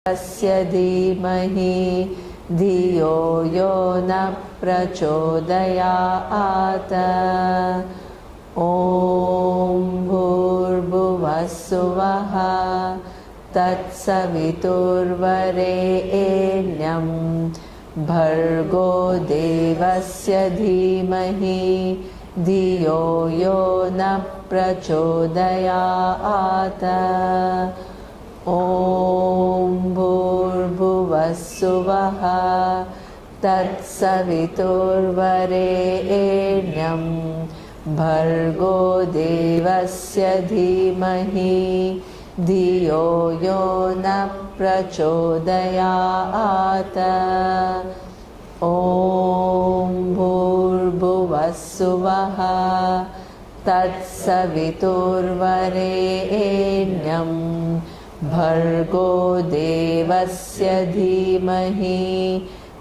तस्य धीमहि धियो यो न प्रचोदयात्। ॐ भूर्भुवः स्वः तत्सवितुर्वरेण्यं भर्गो देवस्य धीमहि धियो यो न प्रचोदयात्। ॐ भूर्भुवः स्वः तत्सवितुर्वरेण्यं भर्गो देवस्य धीमहि धियो यो न प्रचोदयात्। ॐ भूर्भुवः स्वः तत्सवितुर्वरेण्यं भर्गो देवस्य धीमहि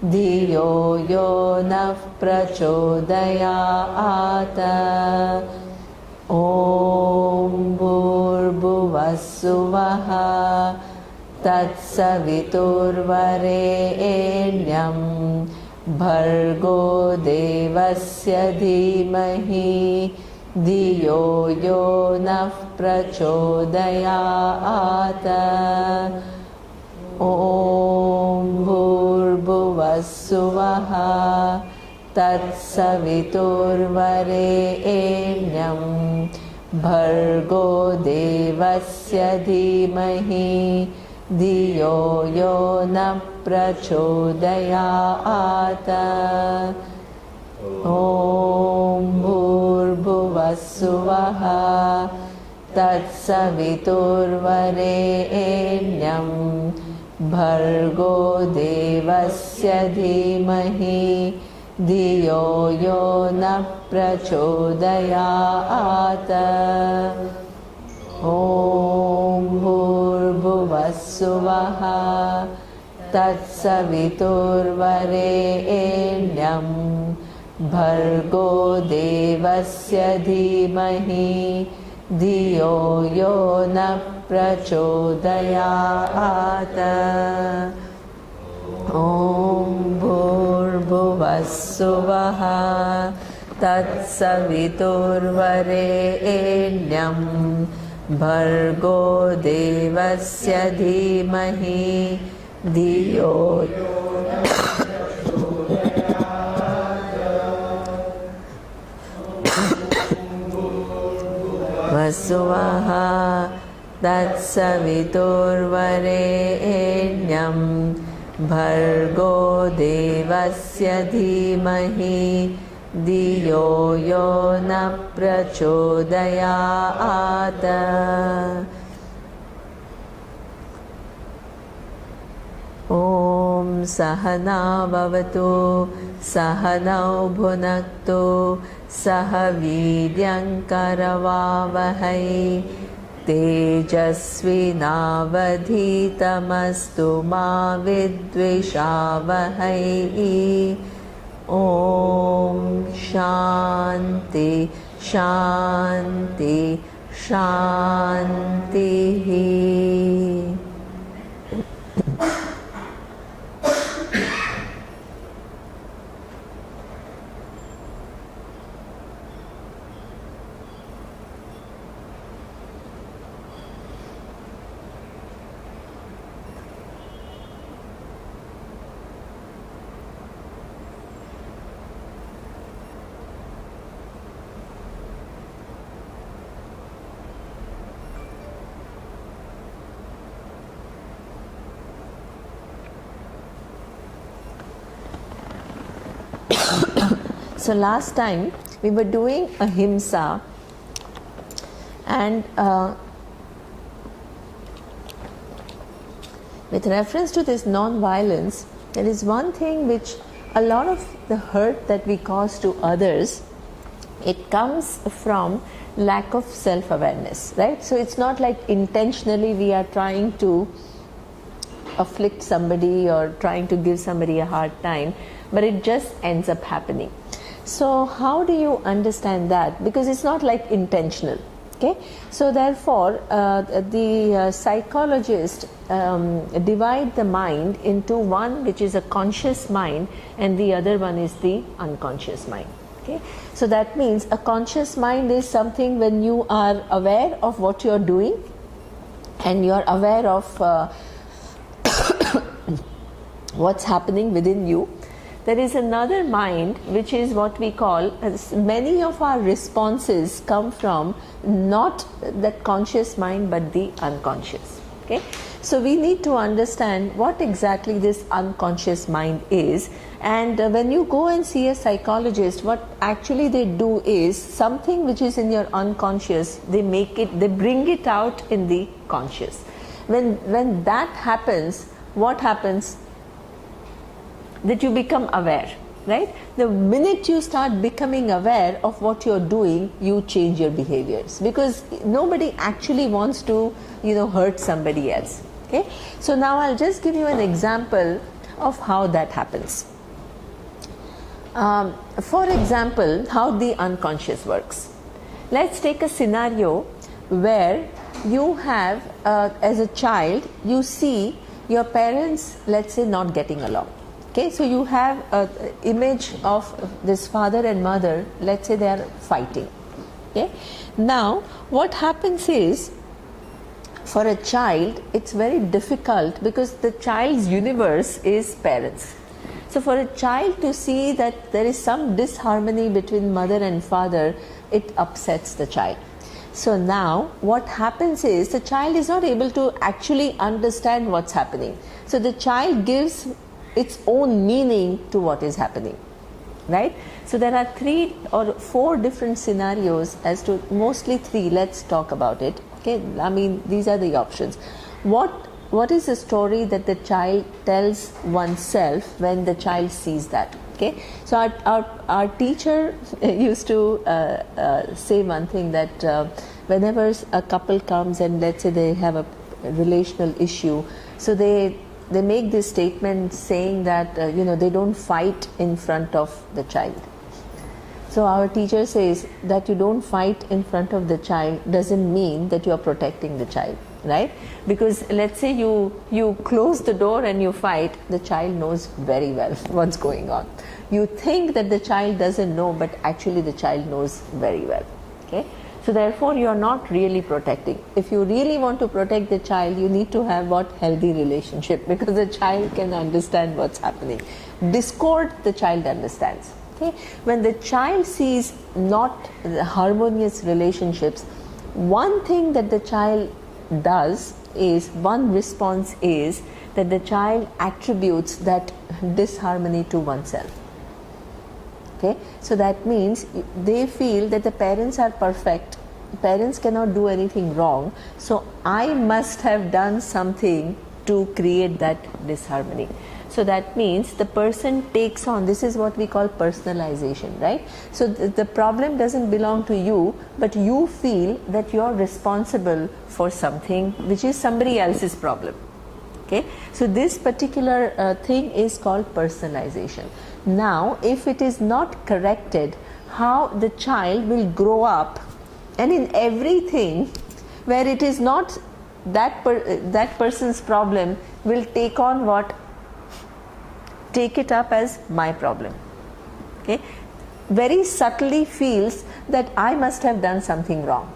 धियो यो नः प्रचोदयात्। ॐ भूर्भुवः स्वः तत्सवितुर्वरेण्यं भर्गो देवस्य धीमहि धियो यो नः प्रचोदयात्। ॐ भूर्भुवः स्वः तत्सवितुर्वरेण्यं भर्गो देवस्य धीमहि धियो यो नः प्रचोदयात्। ॐ भूर्भुवः स्वः तत्सवितुर्वरेण्यं भर्गो देवस्य धीमहि धियो यो नः प्रचोदयात्। ॐ भूर्भुवः स्वः तत्सवितुर्वरेण्यं भर्गो देवस्य धीमहि धियो यो नः प्रचोदयात्। ॐ भूर्भुवः स्वः तत्सवितुर्वरेण्यं भर्गो देवस्य धीमहि धियो स्वः तत्सवितुर्वरेण्यं भर्गो देवस्य धीमहि धियो यो नः प्रचोदयात्। ॐ सहना भवतु सहनौ भुनक्तु सह वीर्यङ्करवावहै तेजस्विनावधीतमस्तु मा विद्विषावहै। ॐ शान्ति शान्ति शान्तिः। So last time we were doing ahimsa, and with reference to this non-violence, there is one thing which a lot of the hurt that we cause to others, it comes from lack of self-awareness, right? So it's not like intentionally we are trying to afflict somebody or trying to give somebody a hard time, but it just ends up happening. So how do you understand that? Because it's not like intentional. Okay, so therefore the psychologist divide the mind into one which is a conscious mind and the other one is the unconscious mind. Okay, so that means a conscious mind is something when you are aware of what you are doing and you are aware of what's happening within you. There is another mind which is what we call, many of our responses come from not that conscious mind but the unconscious. Okay, so we need to understand what exactly this unconscious mind is, and when you go and see a psychologist, what actually they do is something which is in your unconscious, they bring it out in the conscious. When that happens, what happens? That you become aware, right? The minute you start becoming aware of what you're doing, you change your behaviors, because nobody actually wants to, hurt somebody else. Okay, so now I'll just give you an example of how that happens. For example, how the unconscious works. Let's take a scenario where you have, as a child, you see your parents, let's say, not getting along. Okay, so you have an image of this father and mother, let's say they are fighting. Okay, now what happens is, for a child it's very difficult because the child's universe is parents. So for a child to see that there is some disharmony between mother and father, it upsets the child. So now what happens is the child is not able to actually understand what's happening. So the child gives its own meaning to what is happening, right? So there are 3 or 4 different scenarios, as to mostly 3. Let's talk about it. Okay, I mean, these are the options. What is the story that the child tells oneself when the child sees that? Okay, so our teacher used to say one thing, that whenever a couple comes and let's say they have a relational issue, so they make this statement saying that they don't fight in front of the child. So our teacher says that you don't fight in front of the child doesn't mean that you are protecting the child, right? Because let's say you close the door and you fight, the child knows very well what's going on. You think that the child doesn't know, but actually the child knows very well. Okay, so therefore you are not really protecting. If you really want to protect the child, you need to have what? Healthy relationship, because the child can understand what's happening. Discord, the child understands. Okay, when the child sees not harmonious relationships, one thing that the child does is, one response is that the child attributes that disharmony to oneself. Okay, so that means they feel that the parents are perfect, parents cannot do anything wrong, so I must have done something to create that disharmony. So that means the person takes on, this is what we call personalization, right? So the problem doesn't belong to you, but you feel that you're responsible for something which is somebody else's problem. Okay, so this particular thing is called personalization. Now, if it is not corrected, how the child will grow up, and in everything where it is not that person's problem, will take on what? Take it up as my problem. Okay, very subtly feels that I must have done something wrong.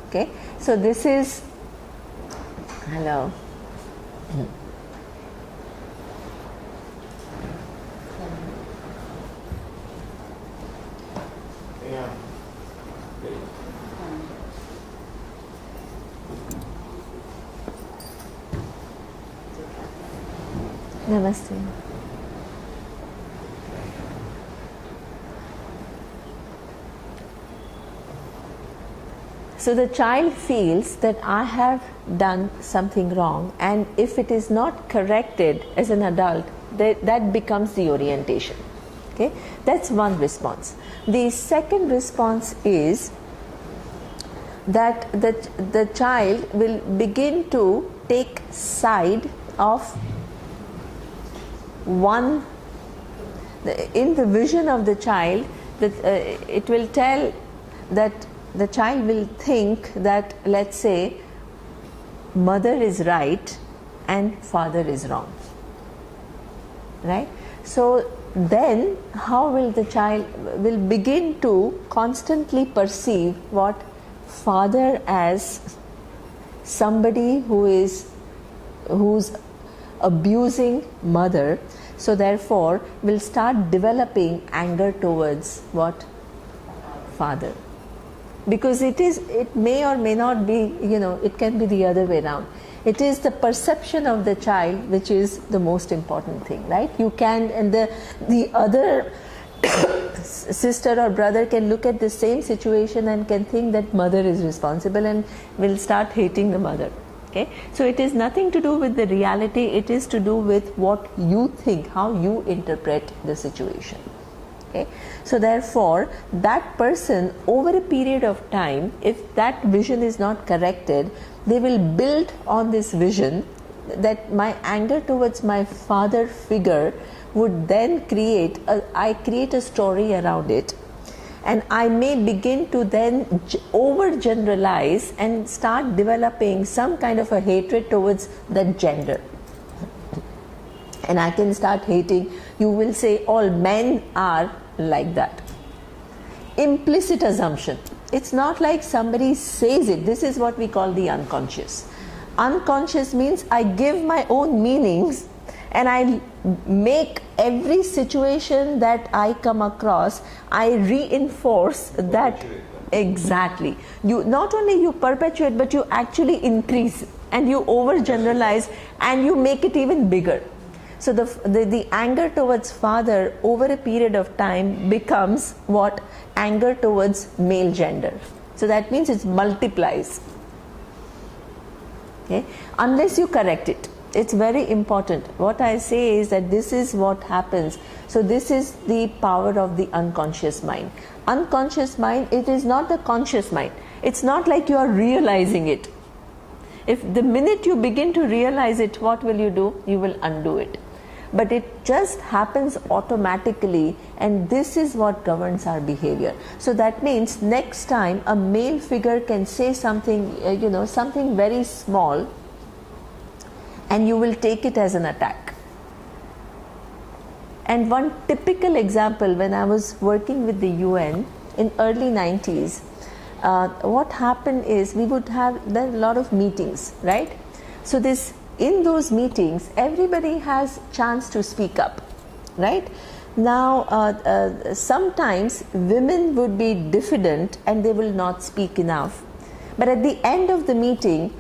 Okay, so this is, hello. Namaste. So the child feels that I have done something wrong, and if it is not corrected as an adult, that becomes the orientation. Okay, that's one response. The second response is that the child will begin to take side of one. In the vision of the child, that it will tell that the child will think that, let's say, mother is right and father is wrong, right? So then how will the child will begin to constantly perceive what father as somebody who's abusing mother, so therefore will start developing anger towards what? Father. Because it may or may not be, it can be the other way around. It is the perception of the child which is the most important thing, right? You can, and the other sister or brother can look at the same situation and can think that mother is responsible and will start hating the mother. Okay, so it is nothing to do with the reality, it is to do with what you think, how you interpret the situation. Okay, so therefore that person over a period of time, if that vision is not corrected, they will build on this vision that my anger towards my father figure would then create a story around it, and I may begin to then overgeneralize and start developing some kind of a hatred towards that gender. And I can start hating, you will say all men are like that. Implicit assumption. It's not like somebody says it. This is what we call the unconscious. Unconscious means I give my own meanings and I make every situation that I come across, I reinforce that. Exactly. You not only you perpetuate, but you actually increase and you overgeneralize and you make it even bigger. So the anger towards father over a period of time becomes what? Anger towards male gender. So that means it multiplies. Okay? Unless you correct it. It's very important. What I say is that this is what happens. So this is the power of the unconscious mind. Unconscious mind, it is not the conscious mind. It's not like you are realizing it. If the minute you begin to realize it, what will you do? You will undo it. But it just happens automatically, and this is what governs our behavior. So that means next time a male figure can say something, something very small, and you will take it as an attack. And one typical example, when I was working with the UN in early 90s, what happened is we would have a lot of meetings, right? So in those meetings, everybody has chance to speak up, right? Now, sometimes women would be diffident and they will not speak enough. But at the end of the meeting,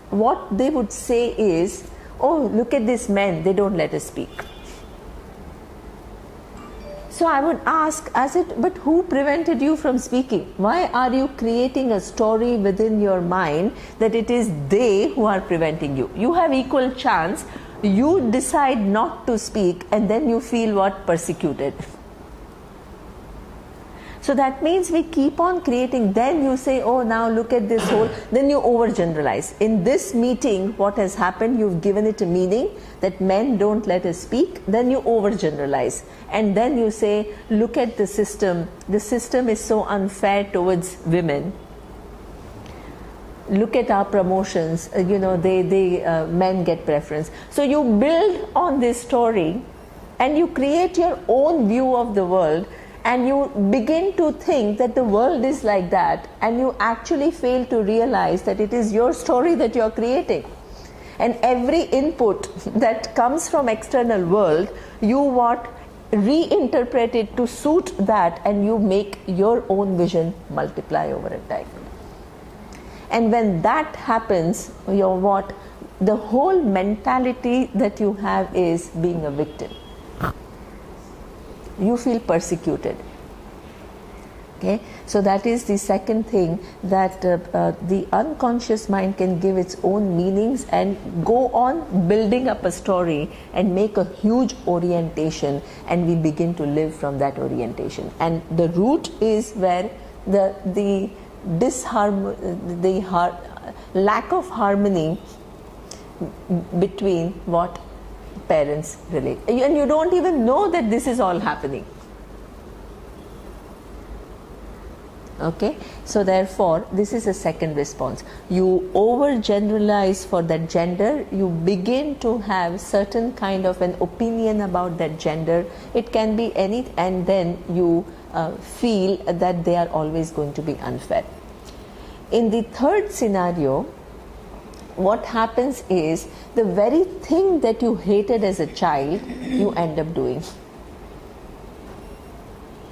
what they would say is, oh, look at these men, they don't let us speak. So I would ask, but who prevented you from speaking? Why are you creating a story within your mind that it is they who are preventing you? You have equal chance. You decide not to speak and then you feel what? Persecuted. So that means we keep on creating. Then you say, oh, now look at this whole, then you overgeneralize. In this meeting, what has happened, you've given it a meaning that men don't let us speak. Then you overgeneralize. And then you say, look at the system. The system is so unfair towards women. Look at our promotions, men get preference. So you build on this story and you create your own view of the world. And you begin to think that the world is like that, and you actually fail to realize that it is your story that you are creating. And every input that comes from external world, you reinterpret it to suit that, and you make your own vision multiply over a time. And when that happens, the whole mentality that you have is being a victim. You feel persecuted. Okay, so that is the second thing, that the unconscious mind can give its own meanings and go on building up a story and make a huge orientation, and we begin to live from that orientation. And the root is where the lack of harmony between what parents relate, and you don't even know that this is all happening. Okay, so therefore this is a second response. You overgeneralize for that gender, you begin to have certain kind of an opinion about that gender. It can be any, and then you feel that they are always going to be unfair. In the third scenario, what happens is the very thing that you hated as a child, you end up doing.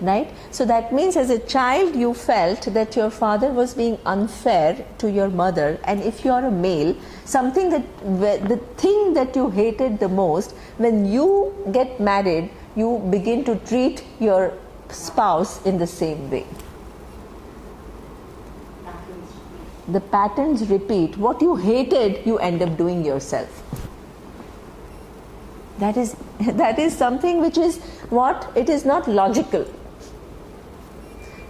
Right? So that means as a child you felt that your father was being unfair to your mother, and if you are a male, something that the thing that you hated the most, when you get married, you begin to treat your spouse in the same way. The patterns repeat. What you hated, you end up doing yourself. That is something which is what? It is not logical.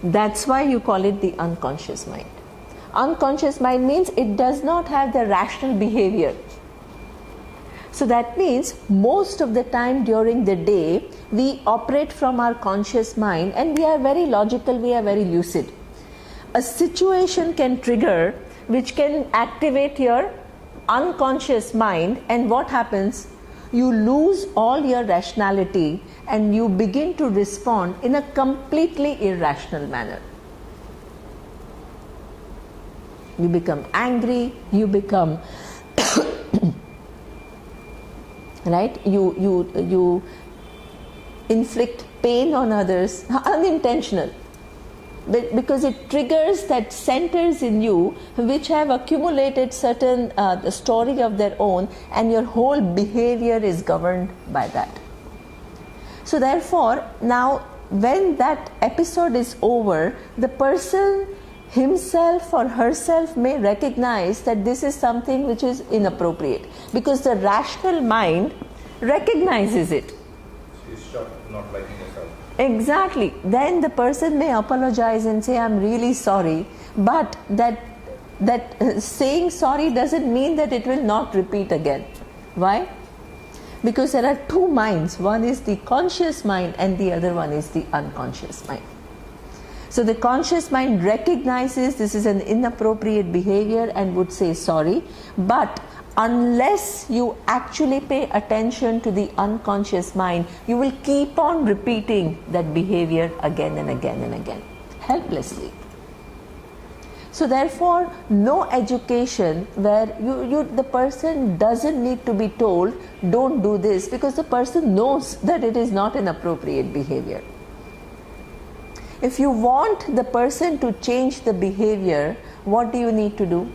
That's why you call it the unconscious mind. Unconscious mind means it does not have the rational behavior. So that means most of the time during the day, we operate from our conscious mind, and we are very logical, we are very lucid. A situation can trigger which can activate your unconscious mind, and what happens? You lose all your rationality and you begin to respond in a completely irrational manner. You become angry, you become right? You inflict pain on others, unintentional. Because it triggers that centers in you which have accumulated certain the story of their own, and your whole behavior is governed by that. So therefore, now when that episode is over, the person himself or herself may recognize that this is something which is inappropriate, because the rational mind recognizes it. She's shocked, not liking herself. Exactly. Then the person may apologize and say, I'm really sorry, but that saying sorry doesn't mean that it will not repeat again. Why? Because there are two minds. One is the conscious mind and the other one is the unconscious mind. So the conscious mind recognizes this is an inappropriate behavior and would say sorry, but unless you actually pay attention to the unconscious mind, you will keep on repeating that behavior again and again and again, helplessly. So therefore, no education where the person doesn't need to be told, don't do this, because the person knows that it is not an appropriate behavior. If you want the person to change the behavior, what do you need to do?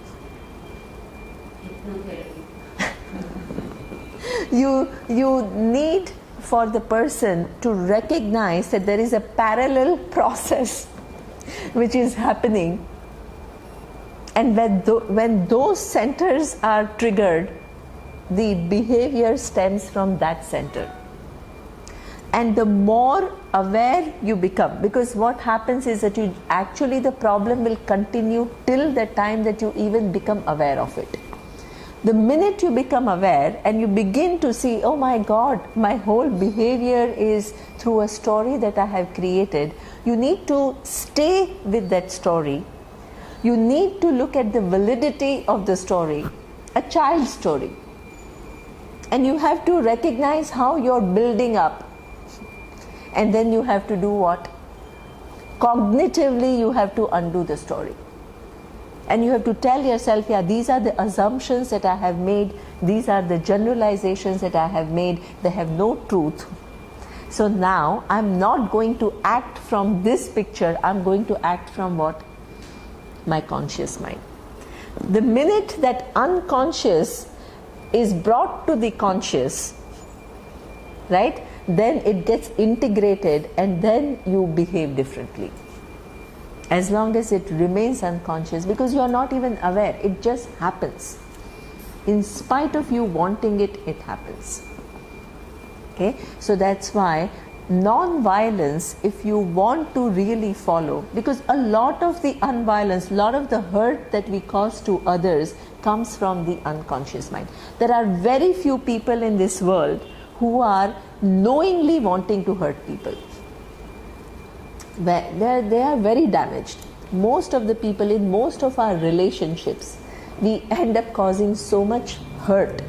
You need for the person to recognize that there is a parallel process which is happening, and when those centers are triggered, the behavior stems from that center. And the more aware you become, because what happens is that the problem will continue till the time that you even become aware of it. The minute you become aware and you begin to see, oh my God, my whole behavior is through a story that I have created, you need to stay with that story. You need to look at the validity of the story, a child's story. And you have to recognize how you're building up. And then you have to do what? Cognitively, you have to undo the story. And you have to tell yourself, yeah, these are the assumptions that I have made, these are the generalizations that I have made, they have no truth. So now I'm not going to act from this picture, I'm going to act from what? My conscious mind. The minute that unconscious is brought to the conscious, right, then it gets integrated and then you behave differently. As long as it remains unconscious, because you are not even aware, it just happens. In spite of you wanting it, it happens. Okay, so that's why non-violence, if you want to really follow, because a lot of the unviolence, a lot of the hurt that we cause to others comes from the unconscious mind. There are very few people in this world who are knowingly wanting to hurt people. They are very damaged. most of the people in most of our relationships, we end up causing so much hurt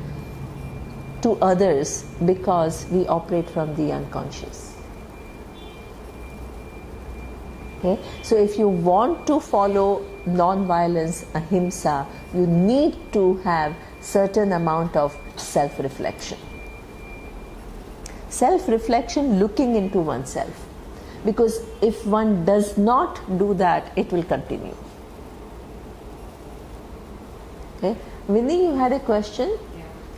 to others because we operate from the unconscious. Okay? So if you want to follow non-violence, ahimsa, you need to have certain amount of self-reflection. Self-reflection, looking into oneself. Because if one does not do that, it will continue. Okay? Winnie, you had a question?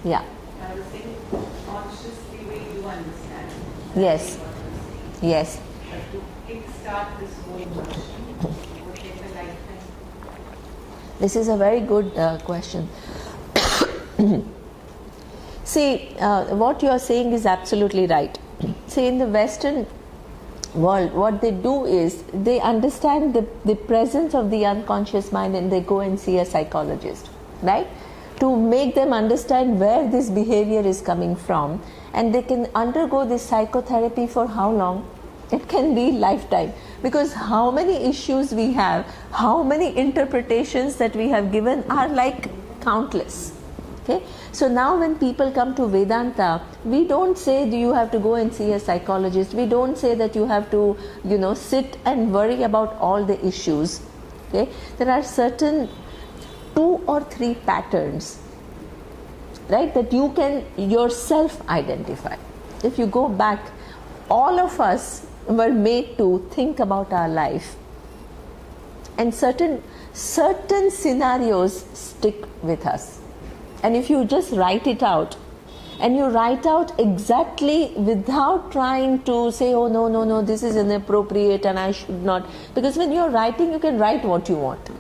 Yeah. I was saying, consciously we do understand. Yes. Yes. But to kickstart this whole motion, would take a lifetime. This is a very good question. See, what you are saying is absolutely right. See, in the Western world, what they do is they understand the presence of the unconscious mind and they go and see a psychologist, right? To make them understand where this behavior is coming from, and they can undergo this psychotherapy for how long? It can be lifetime, because how many issues we have, how many interpretations that we have given are like countless. Okay? So now when people come to Vedanta, we don't say you have to go and see a psychologist. We don't say that you have to, sit and worry about all the issues. Okay? There are certain 2 or 3 patterns, right, that you can yourself identify. If you go back, all of us were made to think about our life, and certain scenarios stick with us. And if you just write it out, and you write out exactly without trying to say, oh no, this is inappropriate and I should not, because when you're writing, you can write what you want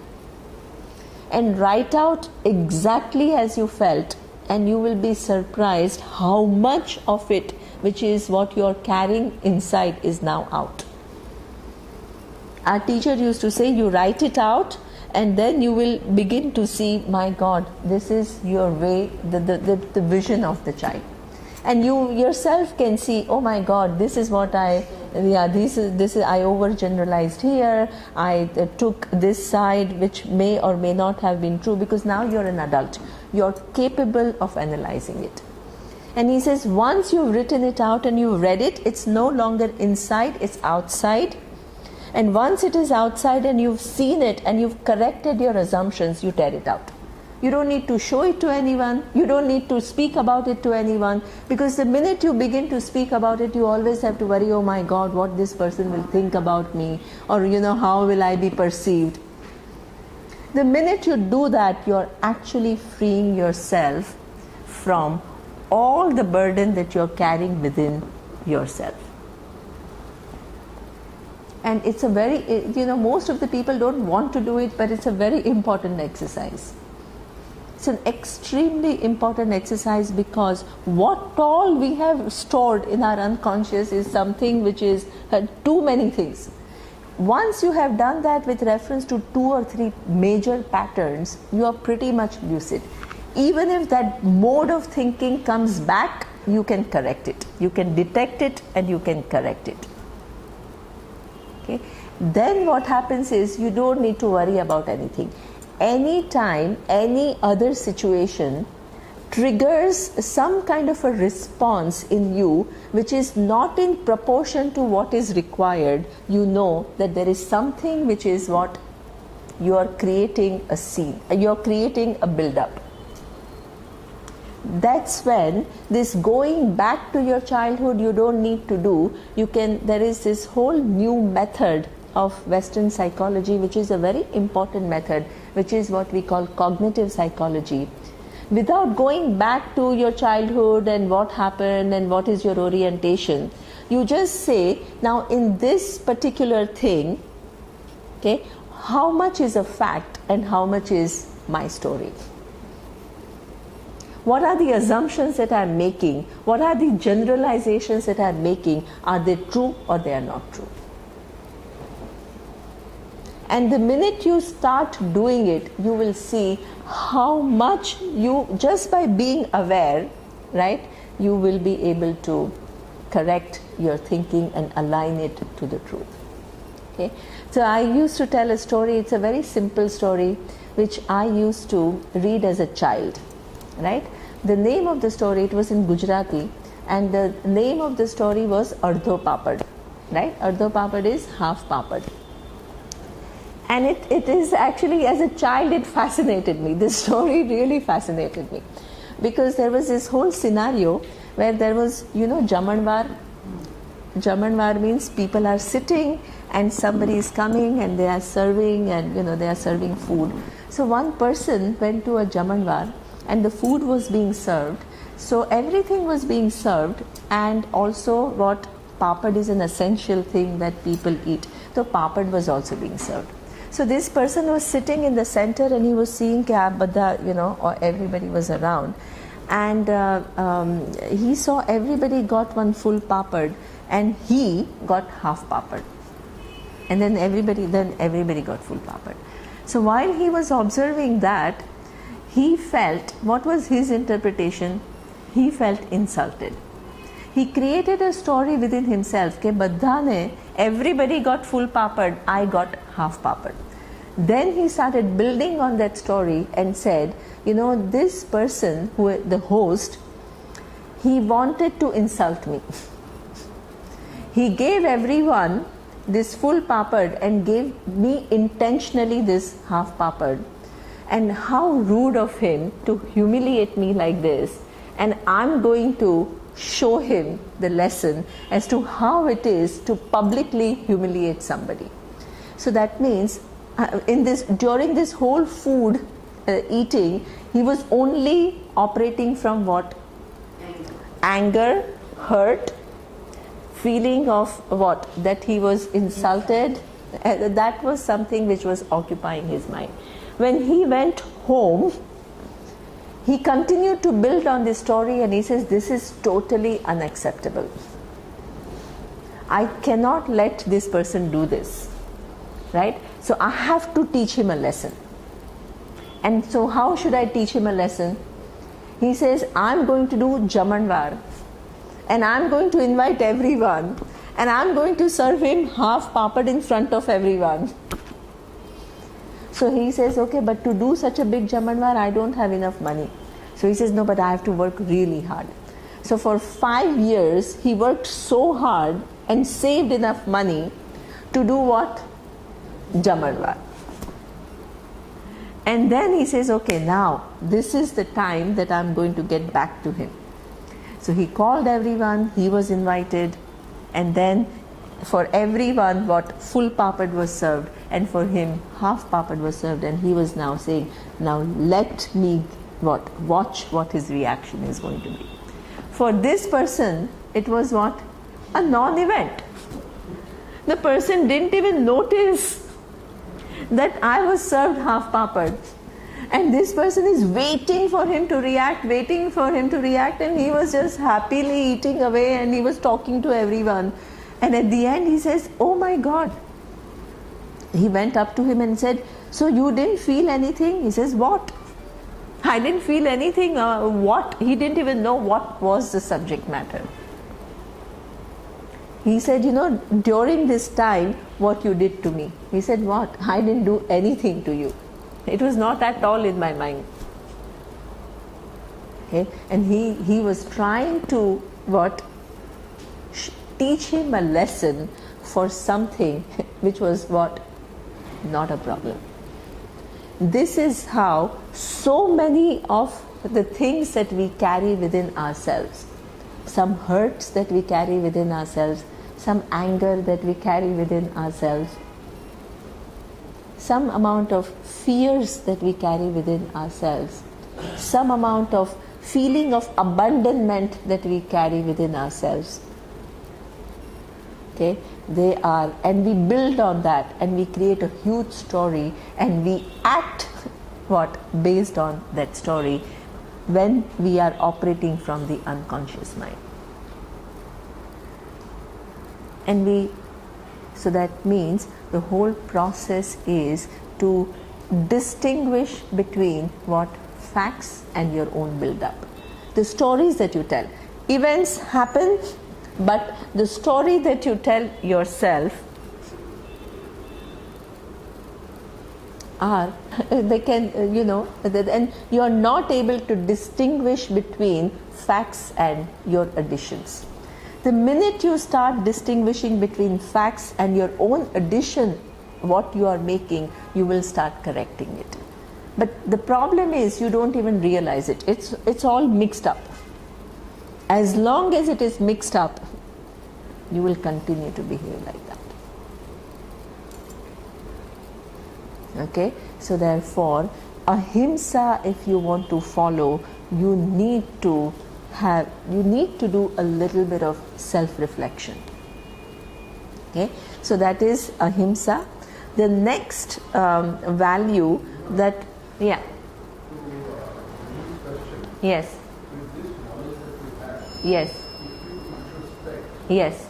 and write out exactly as you felt, and you will be surprised how much of it, which is what you're carrying inside, is now out. Our teacher used to say, you write it out and then you will begin to see, my God, this is your way, the vision of the child. And you yourself can see, oh my God, this is what I overgeneralized here, I took this side which may or may not have been true, because now you're an adult. You're capable of analyzing it. And he says, once you've written it out and you've read it, it's no longer inside, it's outside. And once it is outside and you've seen it and you've corrected your assumptions, you tear it out. You don't need to show it to anyone. You don't need to speak about it to anyone, because the minute you begin to speak about it, you always have to worry, oh my God, what this person will think about me, or how will I be perceived. The minute you do that, you're actually freeing yourself from all the burden that you're carrying within yourself. And it's a very, most of the people don't want to do it, but it's a very important exercise. It's an extremely important exercise, because what all we have stored in our unconscious is something which is too many things. Once you have done that with reference to 2 or 3 major patterns, you are pretty much lucid. Even if that mode of thinking comes back, you can correct it. You can detect it and you can correct it. Okay? Then what happens is, you don't need to worry about anything. Anytime any other situation triggers some kind of a response in you which is not in proportion to what is required, you know that there is something which is what you are creating a scene, you are creating a build-up. That's when this going back to your childhood you don't need to do. There is this whole new method of Western psychology, which is a very important method, which is what we call cognitive psychology. Without going back to your childhood and what happened and what is your orientation, you just say, now in this particular thing, okay, how much is a fact and how much is my story? What are the assumptions that I'm making? What are the generalizations that I'm making? Are they true or they are not true? And the minute you start doing it, you will see how much you, just by being aware, right, you will be able to correct your thinking and align it to the truth. Okay, so I used to tell a story. It's a very simple story which I used to read as a child, right? The name of the story, it was in Gujarati, and the name of the story was Ardho Papad, right? Ardho Papad is half papad. And it is actually, as a child, it fascinated me. This story really fascinated me, because there was this whole scenario where there was, Jamanvar. Jamanvar means people are sitting and somebody is coming and they are serving, and they are serving food. So one person went to a Jamanvar and the food was being served. So everything was being served, and also what papad is an essential thing that people eat. So papad was also being served. So this person was sitting in the center and he was seeing or everybody was around, and he saw everybody got one full papad and he got half papad, and then everybody got full papad. So while he was observing that, he felt, what was his interpretation? He felt insulted. He created a story within himself ke badhane, everybody got full papad, I got half papad. Then he started building on that story and said, this person, the host, he wanted to insult me. He gave everyone this full papad and gave me intentionally this half papad. And how rude of him to humiliate me like this. And I'm going to show him the lesson as to how it is to publicly humiliate somebody. So that means during this whole food eating, he was only operating from what? Anger, hurt, feeling of what? That he was insulted. That was something which was occupying his mind. When he went home, he continued to build on this story, and he says, this is totally unacceptable. I cannot let this person do this, right? So I have to teach him a lesson. And so how should I teach him a lesson? He says, I'm going to do Jamanvar, and I'm going to invite everyone, and I'm going to serve him half papad in front of everyone. So he says, okay, but to do such a big Jamanvar, I don't have enough money. So he says, no, but I have to work really hard. So for 5 years, he worked so hard and saved enough money to do what? Jamanvar. And then he says, okay, now this is the time that I'm going to get back to him. So he called everyone, he was invited, and then for everyone what? Full papad was served, and for him half papad was served, and he was now saying, now let me watch what his reaction is going to be. For this person, it was what? A non-event. The person didn't even notice that I was served half papad, and this person is waiting for him to react, and he was just happily eating away, and he was talking to everyone. And at the end he says, oh my God. He went up to him and said, so you didn't feel anything? He says, what? I didn't feel anything. What? He didn't even know what was the subject matter. He said, during this time, what you did to me. He said, what? I didn't do anything to you. It was not at all in my mind. Okay? And he was trying to teach him a lesson for something which was what? Not a problem. This is how so many of the things that we carry within ourselves, some hurts that we carry within ourselves, some anger that we carry within ourselves, some amount of fears that we carry within ourselves, some amount of feeling of abandonment that we carry within ourselves. Okay, they are, and we build on that, and we create a huge story, and we act based on that story when we are operating from the unconscious mind. And so that means the whole process is to distinguish between what? Facts and your own build-up. The stories that you tell. Events happen, but the story that you tell yourself are, they can, and you are not able to distinguish between facts and your additions. The minute you start distinguishing between facts and your own addition, what you are making, you will start correcting it. But the problem is you don't even realize it. It's all mixed up. As long as it is mixed up, you will continue to behave like that. Okay, so therefore, ahimsa, if you want to follow, you need to do a little bit of self-reflection. Okay, so that is ahimsa. The next value that, yeah, yes, yes, yes.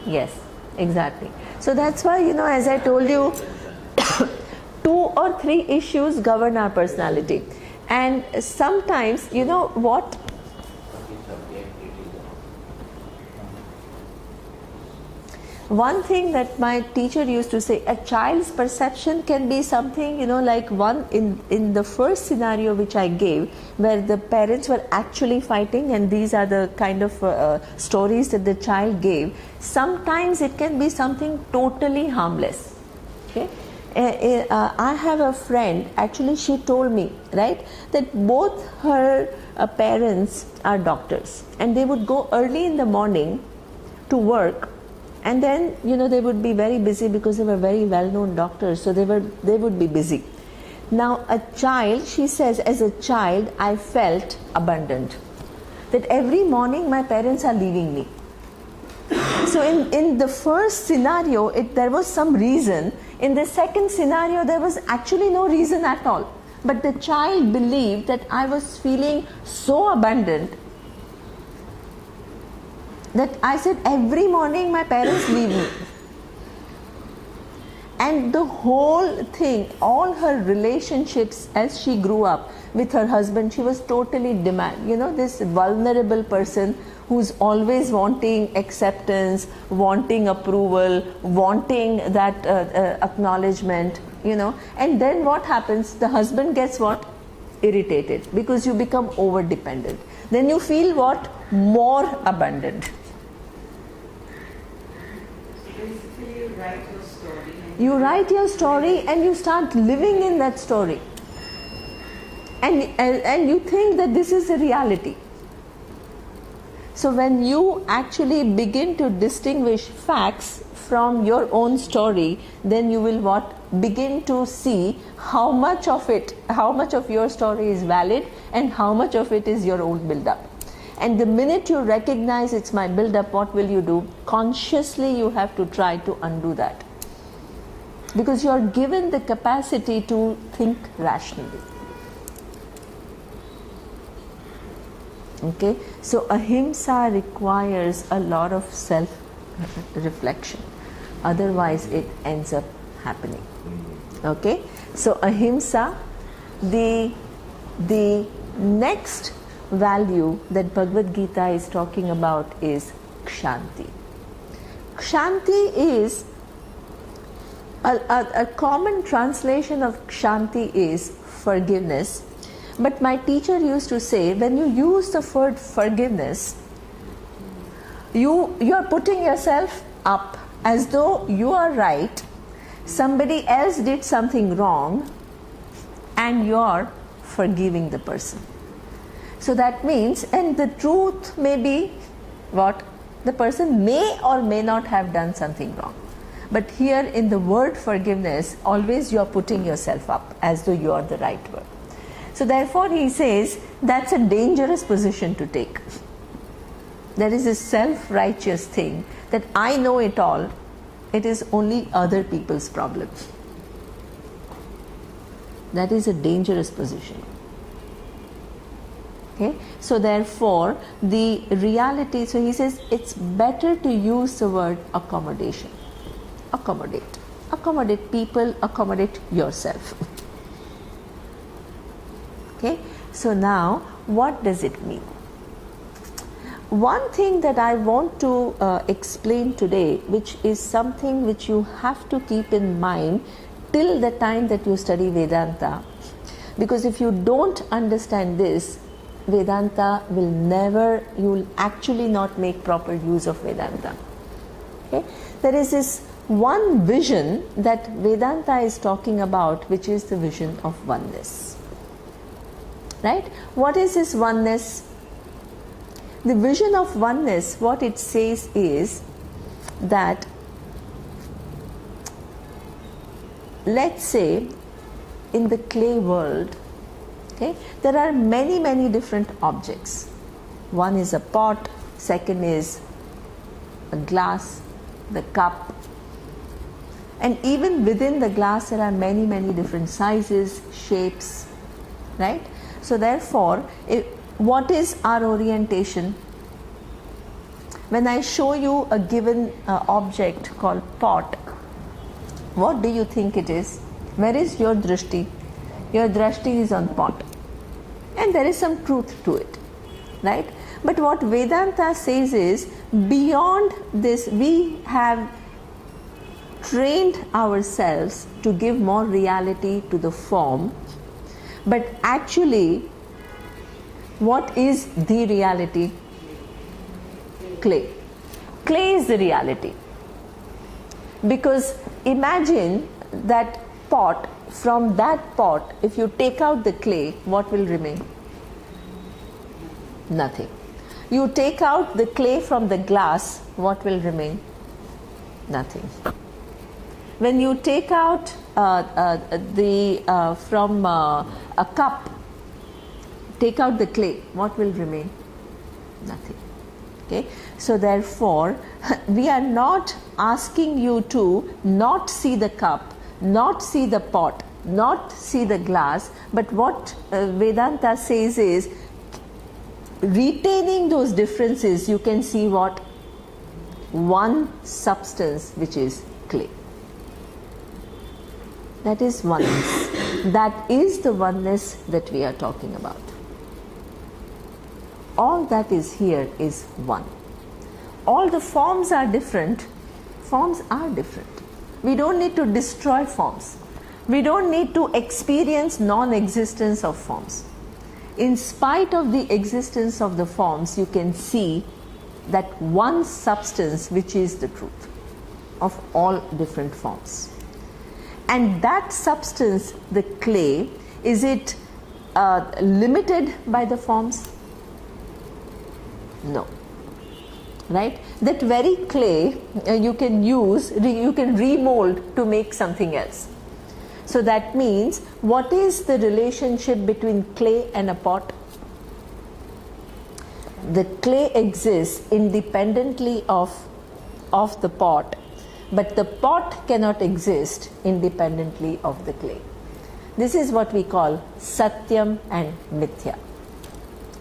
Yes, exactly. So that's why, as I told you, 2 or 3 issues govern our personality. And sometimes, what? One thing that my teacher used to say, a child's perception can be something, like one in the first scenario which I gave, where the parents were actually fighting, and these are the kind of stories that the child gave. Sometimes it can be something totally harmless. Okay, I have a friend. Actually, she told me, right, that both her parents are doctors, and they would go early in the morning to work. And then, they would be very busy because they were very well-known doctors, so they would be busy. Now, a child, she says, as a child, I felt abandoned. That every morning my parents are leaving me. So in the first scenario, there was some reason. In the second scenario, there was actually no reason at all. But the child believed that I was feeling so abandoned that I said, every morning my parents leave me. And the whole thing, all her relationships as she grew up with her husband, she was totally this vulnerable person who's always wanting acceptance, wanting approval, wanting that acknowledgement, And then what happens? The husband gets what? Irritated, because you become over-dependent. Then you feel what? More abandoned. You write your story and you start living in that story. And you think that this is a reality. So when you actually begin to distinguish facts from your own story, then you will begin to see how much of your story is valid and how much of it is your own build-up. And the minute you recognize it's my build-up, what will you do? Consciously you have to try to undo that. Because you are given the capacity to think rationally. Okay, so ahimsa requires a lot of self-reflection. Otherwise, it ends up happening. Okay, so ahimsa, the next value that Bhagavad Gita is talking about is kshanti. Kshanti is a common translation of kshanti is forgiveness. But my teacher used to say, when you use the word forgiveness, you are putting yourself up as though you are right, somebody else did something wrong, and you are forgiving the person. So that means, and the truth may be what? The person may or may not have done something wrong. But here in the word forgiveness, always you are putting yourself up as though you are the right one. So therefore he says that's a dangerous position to take. There is a self-righteous thing that I know it all, it is only other people's problems. That is a dangerous position. Okay? So therefore the reality, so he says it's better to use the word accommodation. Accommodate people, accommodate yourself. Okay, so now what does it mean? one thing that I want to explain today, which is something which you have to keep in mind till the time that you study Vedanta, because if you don't understand this, Vedanta will never, you will actually not make proper use of Vedanta. Okay? There is this one vision that Vedanta is talking about, which is the vision of oneness. Right? What is this oneness? The vision of oneness, what it says is that, let's say, in the clay world, okay, there are many different objects. One is a pot, second is a glass, the cup, and even within the glass there are many different sizes, shapes, right? So therefore, what is our orientation? When I show you a given object called pot, what do you think it is? Where is your drishti? Your drishti is on pot, and there is some truth to it, right? But what Vedanta says is, beyond this, we have trained ourselves to give more reality to the form, but actually, what is the reality? Clay. Clay is the reality. Because imagine that pot, from that pot, if you take out the clay, what will remain? Nothing. You take out the clay from the glass, what will remain? Nothing. When you take out from a cup, take out the clay, what will remain? Nothing. Okay? So therefore, we are not asking you to not see the cup, not see the pot, not see the glass, but what Vedanta says is, retaining those differences, you can see what? One substance, which is clay. That is oneness. That is the oneness that we are talking about. All that is here is one. All the forms are different. Forms are different. We don't need to destroy forms. We don't need to experience non-existence of forms. In spite of the existence of the forms, you can see that one substance which is the truth of all different forms. And that substance, the clay, is it limited by the forms? No. Right? That very clay you can use, you can remold to make something else. So that means, what is the relationship between clay and a pot? The clay exists independently of the pot, but the pot cannot exist independently of the clay. This is what we call Satyam and Mithya.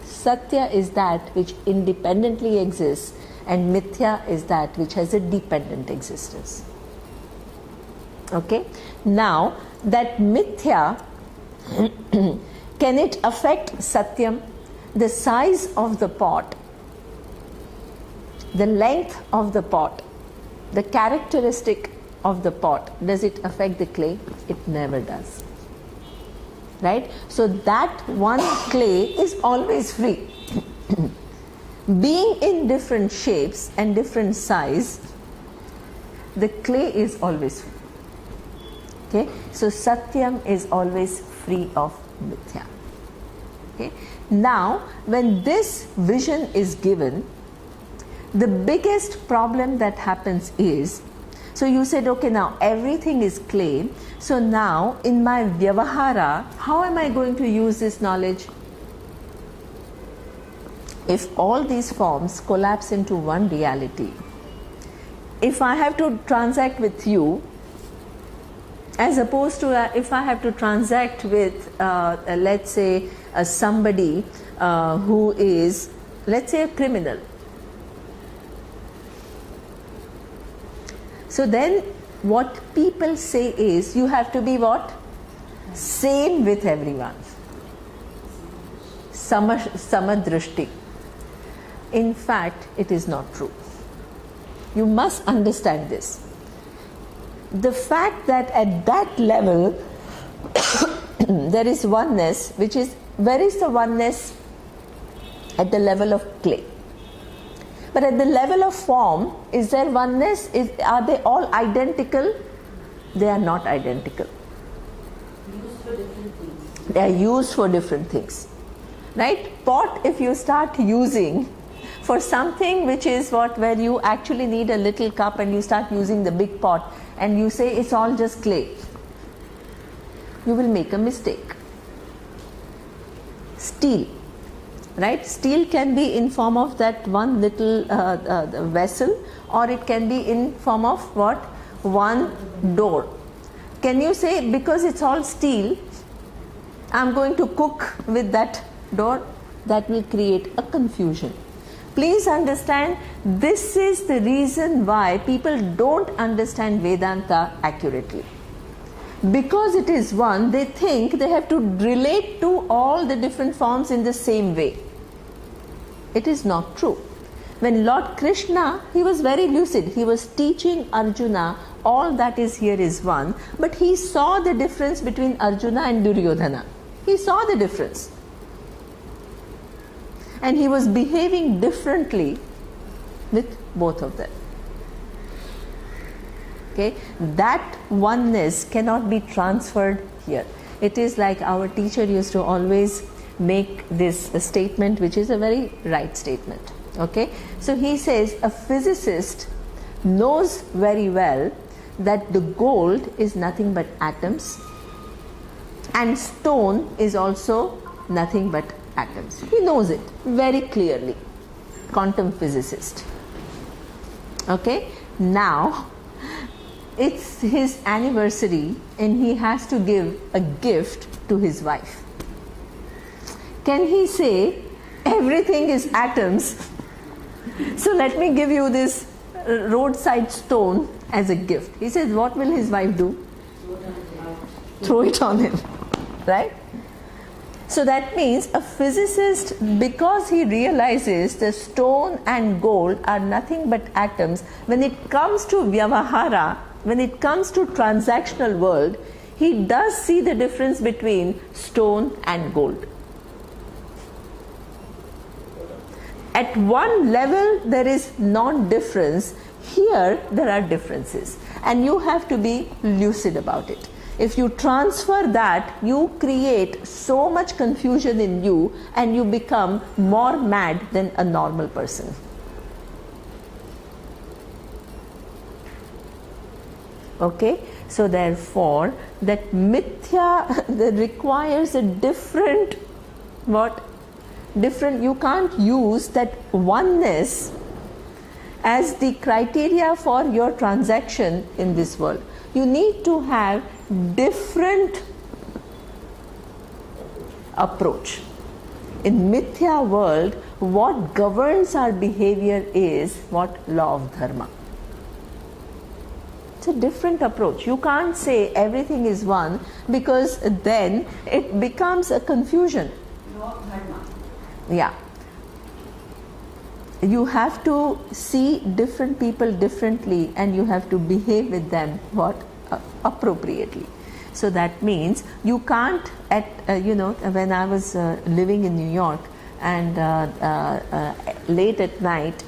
Satya is that which independently exists, and Mithya is that which has a dependent existence. Okay? Now, that Mithya, can it affect Satyam? The size of the pot, the length of the pot, the characteristic of the pot, does it affect the clay? It never does. Right? So that one clay is always free. Being in different shapes and different size, the clay is always free. Okay? So Satyam is always free of Mithya. Okay? Now, when this vision is given, the biggest problem that happens is, so you said, okay, now everything is clay. So now in my Vyavahara, how am I going to use this knowledge? If all these forms collapse into one reality, if I have to transact with you, as opposed to if I have to transact with, let's say, somebody who is, let's say, a criminal. So then what people say is, you have to be what? Same with everyone. Samadrishti. In fact, it is not true. You must understand this. The fact that at that level there is oneness, which is, where is the oneness? At the level of clay. But at the level of form, is there oneness? Are they all identical? They are not identical. Used for different things. They are used for different things. Right? Pot, if you start using for something which is where you actually need a little cup, and you start using the big pot and you say it's all just clay, you will make a mistake. Steel. Right? Steel can be in form of that one little vessel, or it can be in form of what? One door. Can you say, because it's all steel, I'm going to cook with that door? That will create a confusion. Please understand, this is the reason why people don't understand Vedanta accurately. Because it is one, they think they have to relate to all the different forms in the same way. It is not true. When Lord Krishna, he was very lucid. He was teaching Arjuna, all that is here is one. But he saw the difference between Arjuna and Duryodhana. He saw the difference. And he was behaving differently with both of them. Okay, that oneness cannot be transferred here. It is like our teacher used to always make this statement, which is a very right statement. Okay, so he says a physicist knows very well that the gold is nothing but atoms, and stone is also nothing but atoms. He knows it very clearly. Quantum physicist. Okay, now it's his anniversary and he has to give a gift to his wife. Can he say everything is atoms, so let me give you this roadside stone as a gift? He says, what will his wife do? Throw it on him, right? So that means a physicist, because he realizes the stone and gold are nothing but atoms, when it comes to Vyavahara, when it comes to transactional world, he does see the difference between stone and gold. At one level there is non-difference, here there are differences, and you have to be lucid about it. If you transfer that, you create so much confusion in you and you become more mad than a normal person. Okay, so therefore that mithya that requires a different you can't use that oneness as the criteria for your transaction in this world. You need to have different approach. In mithya world, what governs our behavior is what? Law of dharma. It's a different approach. You can't say everything is one, because then it becomes a confusion. Law of dharma. Yeah. You have to see different people differently and you have to behave with them appropriately. So that means you can't when I was living in New York and late at night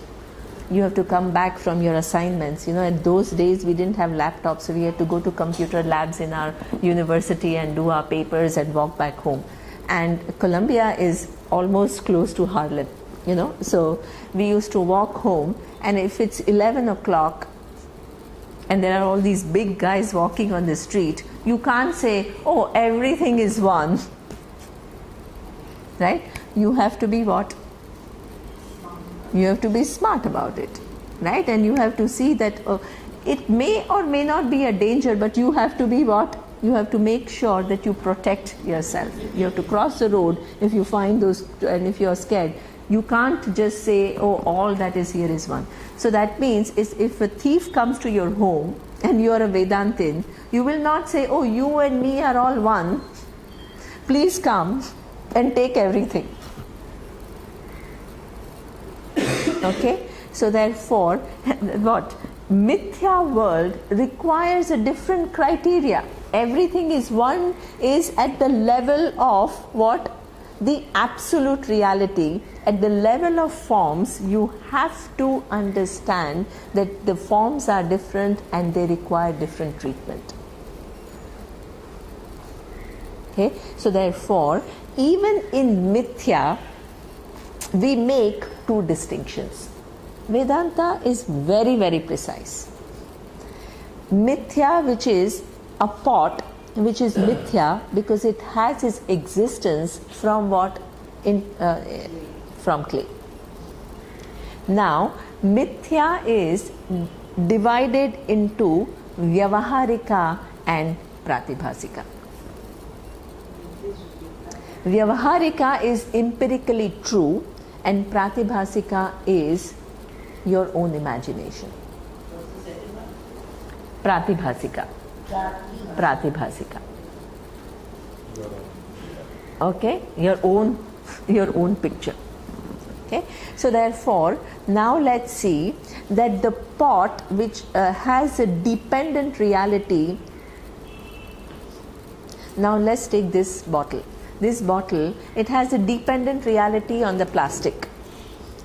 you have to come back from your assignments. In those days we didn't have laptops, so we had to go to computer labs in our university and do our papers and walk back home. And Columbia is almost close to Harlem, so we used to walk home, and if it's 11 o'clock and there are all these big guys walking on the street, you can't say, oh, everything is one, right? You have to be what? You have to be smart about it, right? And you have to see that it may or may not be a danger, but you have to be what? You have to make sure that you protect yourself. You have to cross the road if you find those, and if you're scared, you can't just say, oh, all that is here is one. So that means if a thief comes to your home and you are a Vedantin, you will not say, oh, you and me are all one, please come and take everything. Okay, so therefore, what? Mithya world requires a different criteria. Everything is at the level of what? The absolute reality. At the level of forms, you have to understand that the forms are different and they require different treatment. Okay, so therefore, even in Mithya, we make two distinctions. Vedanta is very, very precise. Mithya, which is a pot, which is mithya because it has its existence from what? From clay. Now, mithya is divided into vyavaharika and pratibhasika. Vyavaharika is empirically true and pratibhasika is your own imagination. Pratibhasika. Pratibhasika. Okay, your own picture. Okay, so therefore, now let's see that the pot which has a dependent reality. Now let's take this bottle. This bottle, it has a dependent reality on the plastic,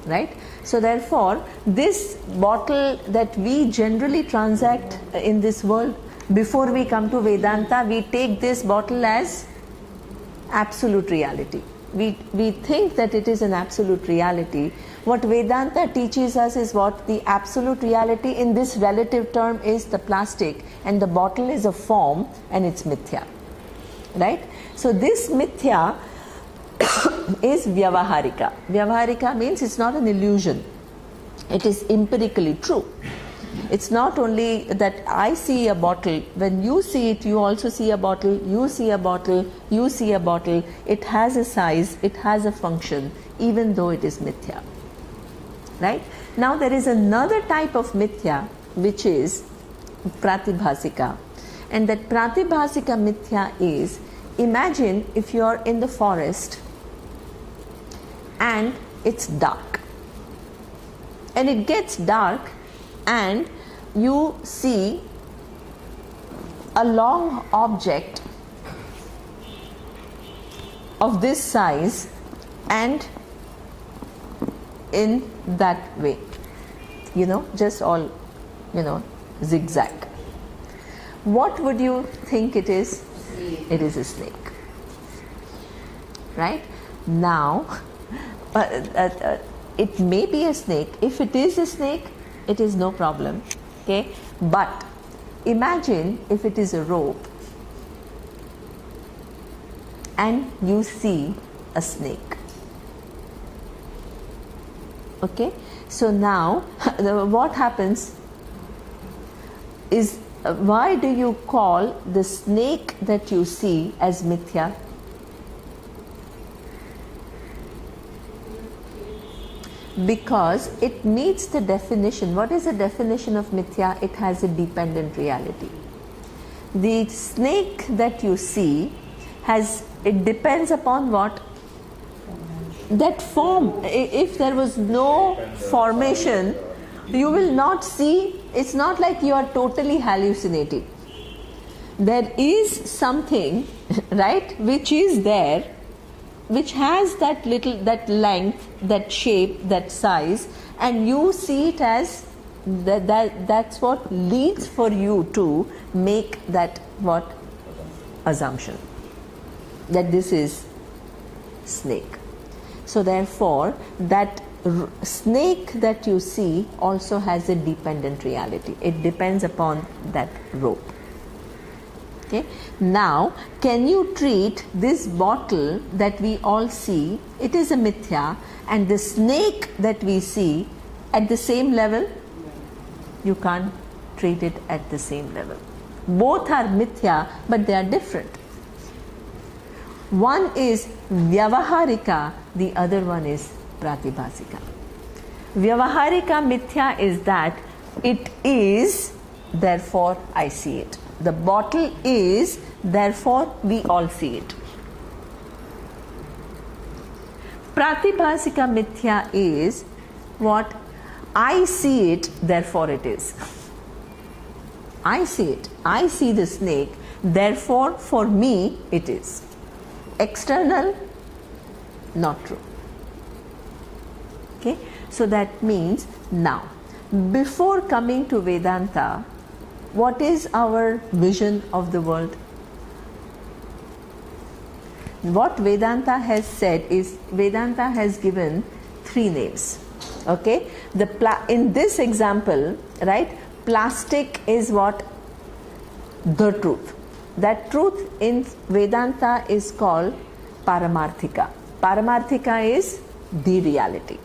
right? So therefore, this bottle that we generally transact in this world, before we come to Vedanta, we take this bottle as absolute reality. We think that it is an absolute reality. What Vedanta teaches us is what? The absolute reality in this relative term is the plastic, and the bottle is a form and it's mithya. Right? So this mithya is vyavaharika. Vyavaharika means it's not an illusion. It is empirically true. It's not only that I see a bottle, when you see it, you also see a bottle, you see a bottle, you see a bottle. It has a size, it has a function, even though it is mithya. Right? Now there is another type of mithya which is pratibhasika. And that pratibhasika mithya is, imagine if you are in the forest and it's dark. And it gets dark and you see a long object of this size and in that way, just all, zigzag. What would you think it is? It is a snake. Right? Now, it may be a snake. If it is a snake, it is no problem. Okay? But imagine if it is a rope and you see a snake. Okay? So now, what happens is, why do you call the snake that you see as mithya? Because it meets the definition. What is the definition of mithya? It has a dependent reality. The snake that you see it depends upon what? That form. If there was no formation, you will not see. It's not like you are totally hallucinating. There is something, right, which is there, which has that length, that shape, that size, and you see it as that's what leads for you to make that what? Assumption. That this is snake. So therefore, that snake that you see also has a dependent reality. It depends upon that rope. Okay. Now, can you treat this bottle that we all see, it is a mithya, and the snake that we see at the same level? You can't treat it at the same level. Both are mithya, but they are different. One is vyavaharika, the other one is pratibhasika. Vyavaharika mithya is that it is, therefore I see it. The bottle is, therefore we all see it. Pratibhasika mithya is what? I see it, therefore it is. I see it. I see the snake, therefore for me it is. External, not true. Okay, so that means now, before coming to Vedanta, what is our vision of the world? What Vedanta has said is, Vedanta has given 3 names. Okay, in this example, right, plastic is what? The truth. That truth in Vedanta is called Paramarthika. Paramarthika is the reality.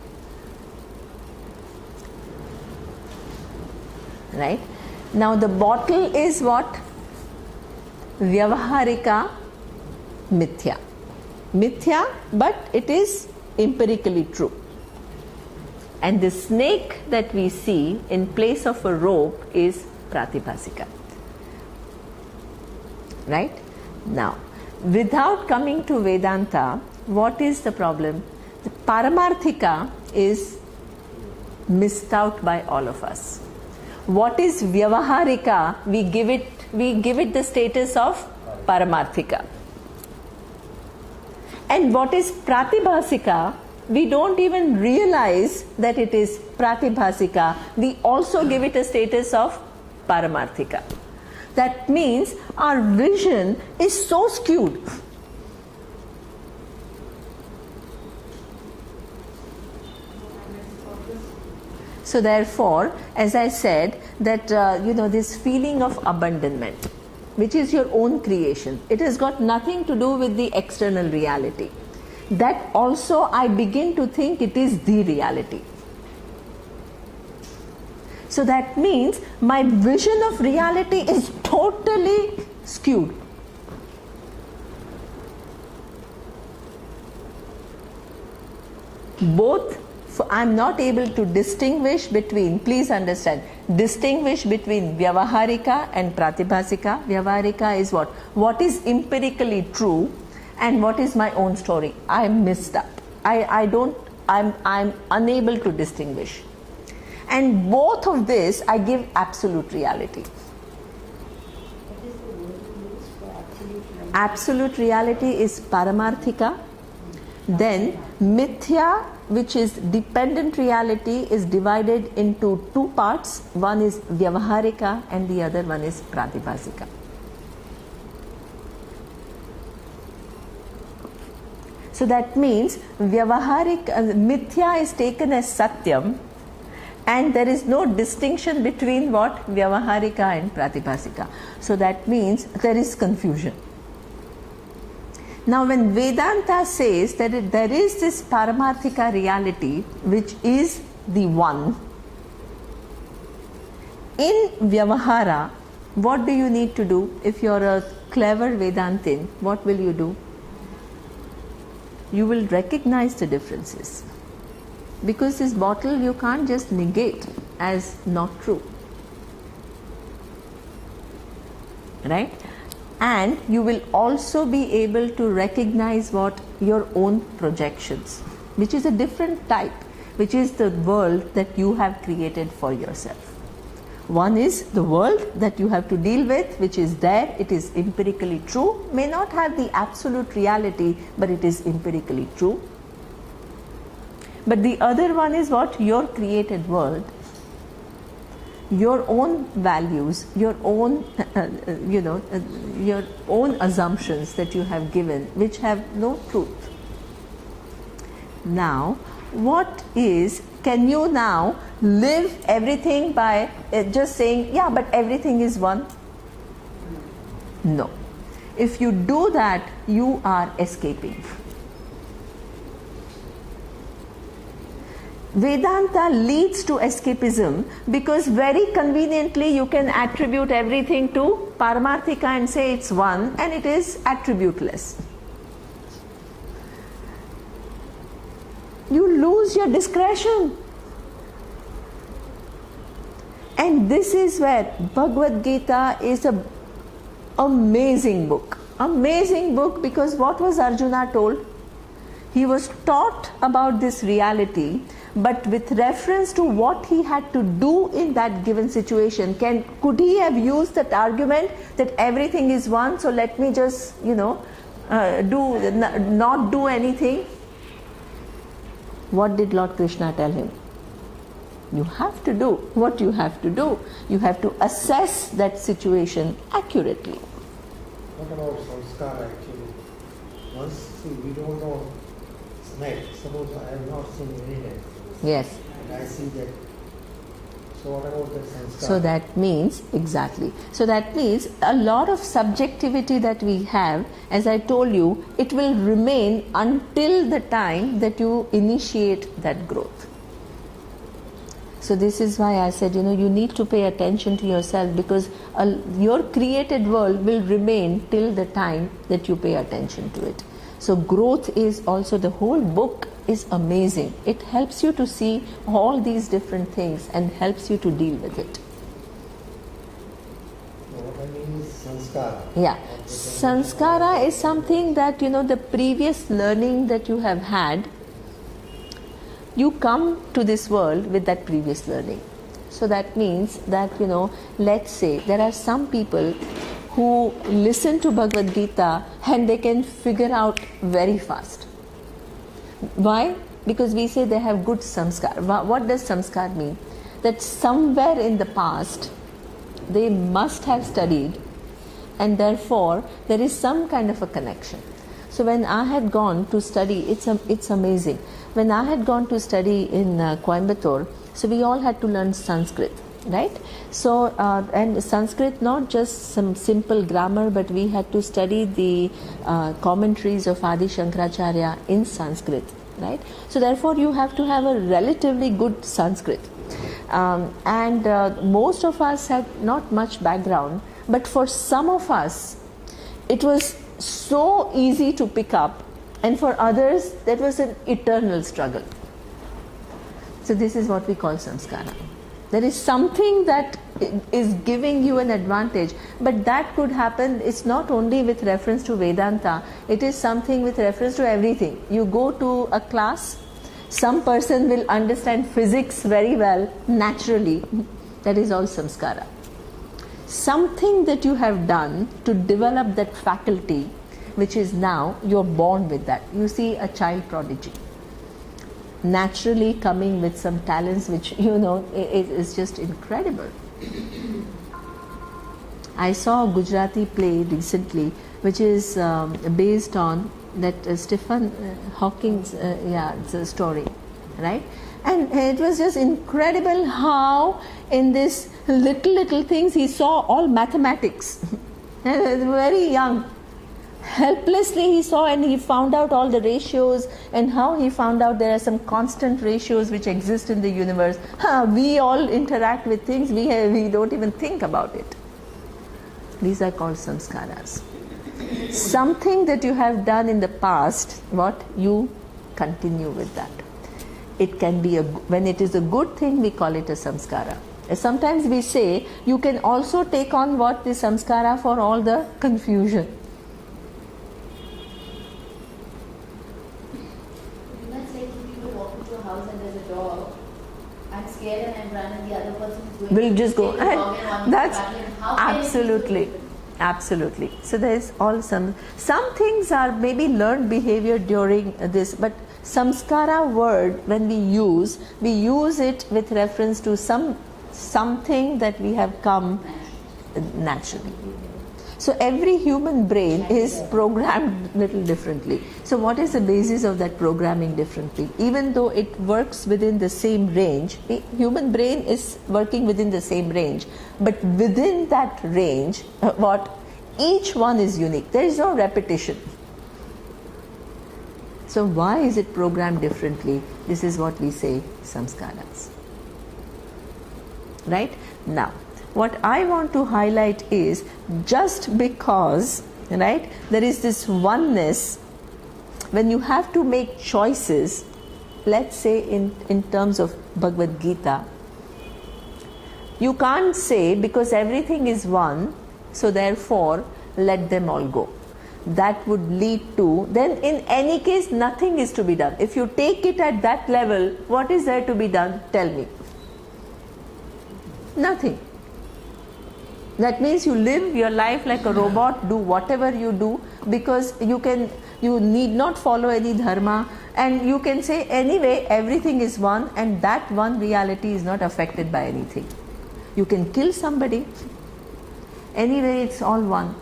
Right? Now the bottle is what? Vyavaharika mithya. Mithya, but it is empirically true. And the snake that we see in place of a rope is pratibhasika. Right? Now, without coming to Vedanta, what is the problem? The Paramarthika is missed out by all of us. What is Vyavaharika? We give it the status of Paramarthika. And what is Pratibhasika? We don't even realize that it is Pratibhasika. We also give it a status of Paramarthika. That means our vision is so skewed. So therefore, as I said, that this feeling of abandonment, which is your own creation, it has got nothing to do with the external reality. That also I begin to think it is the reality. So that means my vision of reality is totally skewed. Both, I'm not able to distinguish between, please understand, distinguish between Vyavaharika and Pratibhasika. Vyavaharika is what? What is empirically true and what is my own story. I am mixed up. I'm unable to distinguish. And both of this I give absolute reality. What is the word you use for absolute reality? Absolute reality is Paramarthika. Then Mithya, which is dependent reality, is divided into 2 parts. One is Vyavaharika and the other one is Pratibhasika. So that means Mithya is taken as Satyam, and there is no distinction between what? Vyavaharika and Pratibhasika. So that means there is confusion. Now when Vedanta says that there is this Paramarthika reality which is the one, in Vyavahara, what do you need to do? If you are a clever Vedantin, what will you do? You will recognize the differences. Because this bottle you can't just negate as not true. Right? And you will also be able to recognize what? Your own projections, which is a different type, which is the world that you have created for yourself. One is the world that you have to deal with, which is there, it is empirically true, may not have the absolute reality, but it is empirically true. But the other one is what? Your created world, your own values, your own, your own assumptions that you have given, which have no truth. Now, what is, can you now live everything by just saying, yeah, but everything is one? No. If you do that, you are escaping. Vedanta leads to escapism because very conveniently you can attribute everything to Paramarthika and say it's one, and it is attributeless. You lose your discretion. And this is where Bhagavad Gita is an amazing book. Amazing book, because what was Arjuna told? He was taught about this reality, but with reference to what he had to do in that given situation. Could he have used that argument that everything is one, so let me just, not do anything? What did Lord Krishna tell him? You have to do what you have to do. You have to assess that situation accurately. What about samskara actually? Once, see, we don't know snake. Suppose I have not seen any snake. Yes. And I see that. So what about the samskara? So that means, exactly. So that means a lot of subjectivity that we have, as I told you, it will remain until the time that you initiate that growth. So this is why I said, you need to pay attention to yourself, because your created world will remain till the time that you pay attention to it. So growth is also, the whole book is amazing. It helps you to see all these different things and helps you to deal with it. What I mean is sanskara. Yeah. Sanskara is something that, the previous learning that you have had, you come to this world with that previous learning. So that means that, let's say there are some people who listen to Bhagavad Gita and they can figure out very fast. Why? Because we say they have good samskar. What does samskar mean? That somewhere in the past they must have studied, and therefore there is some kind of a connection. So when I had gone to study, it's amazing. When I had gone to study in Coimbatore, so we all had to learn Sanskrit, right? So and Sanskrit, not just some simple grammar, but we had to study the commentaries of Adi Shankaracharya in Sanskrit, right? So therefore you have to have a relatively good Sanskrit. And most of us had not much background, but for some of us it was so easy to pick up, and for others that was an eternal struggle. So this is what we call samskara. There is something that is giving you an advantage, but that could happen, it's not only with reference to Vedanta, it is something with reference to everything. You go to a class, some person will understand physics very well, naturally, that is all samskara. Something that you have done to develop that faculty, which is now you're born with that. You see a child prodigy naturally coming with some talents which it is just incredible. I saw a Gujarati play recently which is based on that Stephen Hawking's it's a story, right? And it was just incredible how in this little things he saw all mathematics. Very young. Helplessly he saw, and he found out all the ratios, and how he found out there are some constant ratios which exist in the universe. We all interact with things, we don't even think about it. These are called samskaras. Something that you have done in the past, what you continue with that. It can be when it is a good thing, we call it a samskara. Sometimes we say you can also take on what the samskara for all the confusion. That's like if you walk into a house and there's a dog, I'm scared and I'm running, the other person is going We'll just go. take the dog and one That's how can absolutely. Absolutely. So there is all some things are maybe learned behavior during this, but samskara word when we use it with reference to something that we have come naturally. So every human brain is programmed little differently. So what is the basis of that programming differently? Even though it works within the same range, the human brain is working within the same range, but within that range, each one is unique. There is no repetition. So why is it programmed differently? This is what we say samskaras. Right? Now, what I want to highlight is just because, right, there is this oneness, when you have to make choices, let's say in terms of Bhagavad Gita, you can't say because everything is one, so therefore let them all go. that would lead to, then in any case nothing is to be done. If you take it at that level, what is there to be done? Tell me. Nothing. That means you live your life like a robot, do whatever you do, because you need not follow any dharma, and you can say anyway everything is one, and that one reality is not affected by anything. You can kill somebody, anyway it's all one.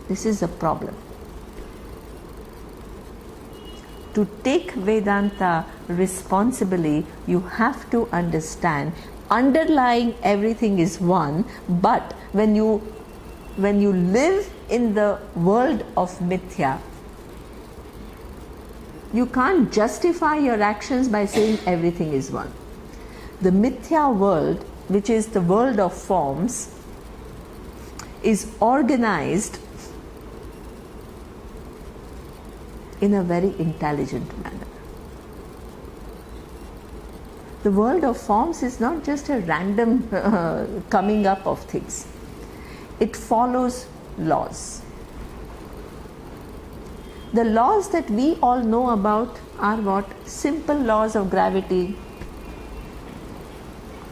This is a problem. To take Vedanta responsibly, you have to understand underlying everything is one, but when you live in the world of mithya, you can't justify your actions by saying everything is one. The mithya world, which is the world of forms, is organized in a very intelligent manner. The world of forms is not just a random coming up of things. It follows laws. The laws that we all know about are what? Simple laws of gravity.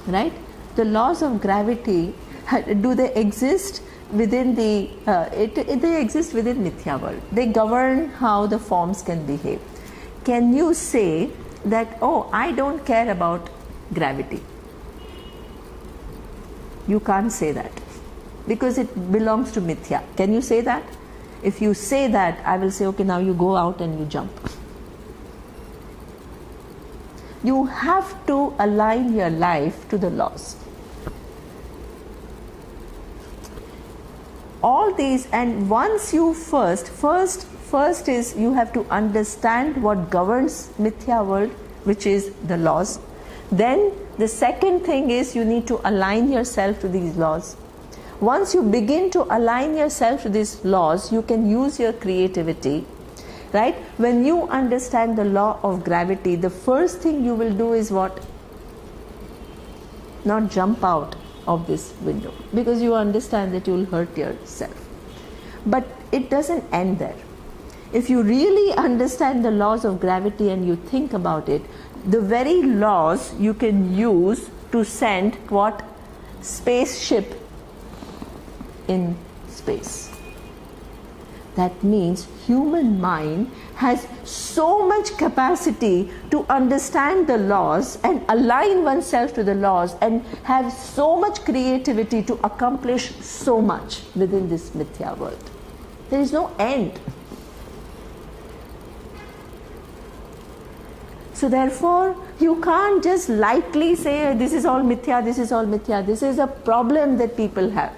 Right? The laws of gravity, do they exist within the, they exist within mithya world. They govern how the forms can behave. Can you say that, oh, I don't care about gravity? You can't say that, because it belongs to mithya. Can you say that? If you say that, I will say, okay, now you go out and you jump. You have to align your life to the laws. All these, and once you first is you have to understand what governs mithya world, which is the laws. Then the second thing is you need to align yourself to these laws. Once you begin to align yourself to these laws, you can use your creativity, right? When you understand the law of gravity, the first thing you will do is what? Not jump out of this window, because you understand that you will hurt yourself. But it doesn't end there. If you really understand the laws of gravity and you think about it, the very laws you can use to send what? Spaceship in space. That means human mind has so much capacity to understand the laws and align oneself to the laws, and have so much creativity to accomplish so much within this mithya world. There is no end. So therefore, you can't just lightly say this is all mithya, this is all mithya. This is a problem that people have.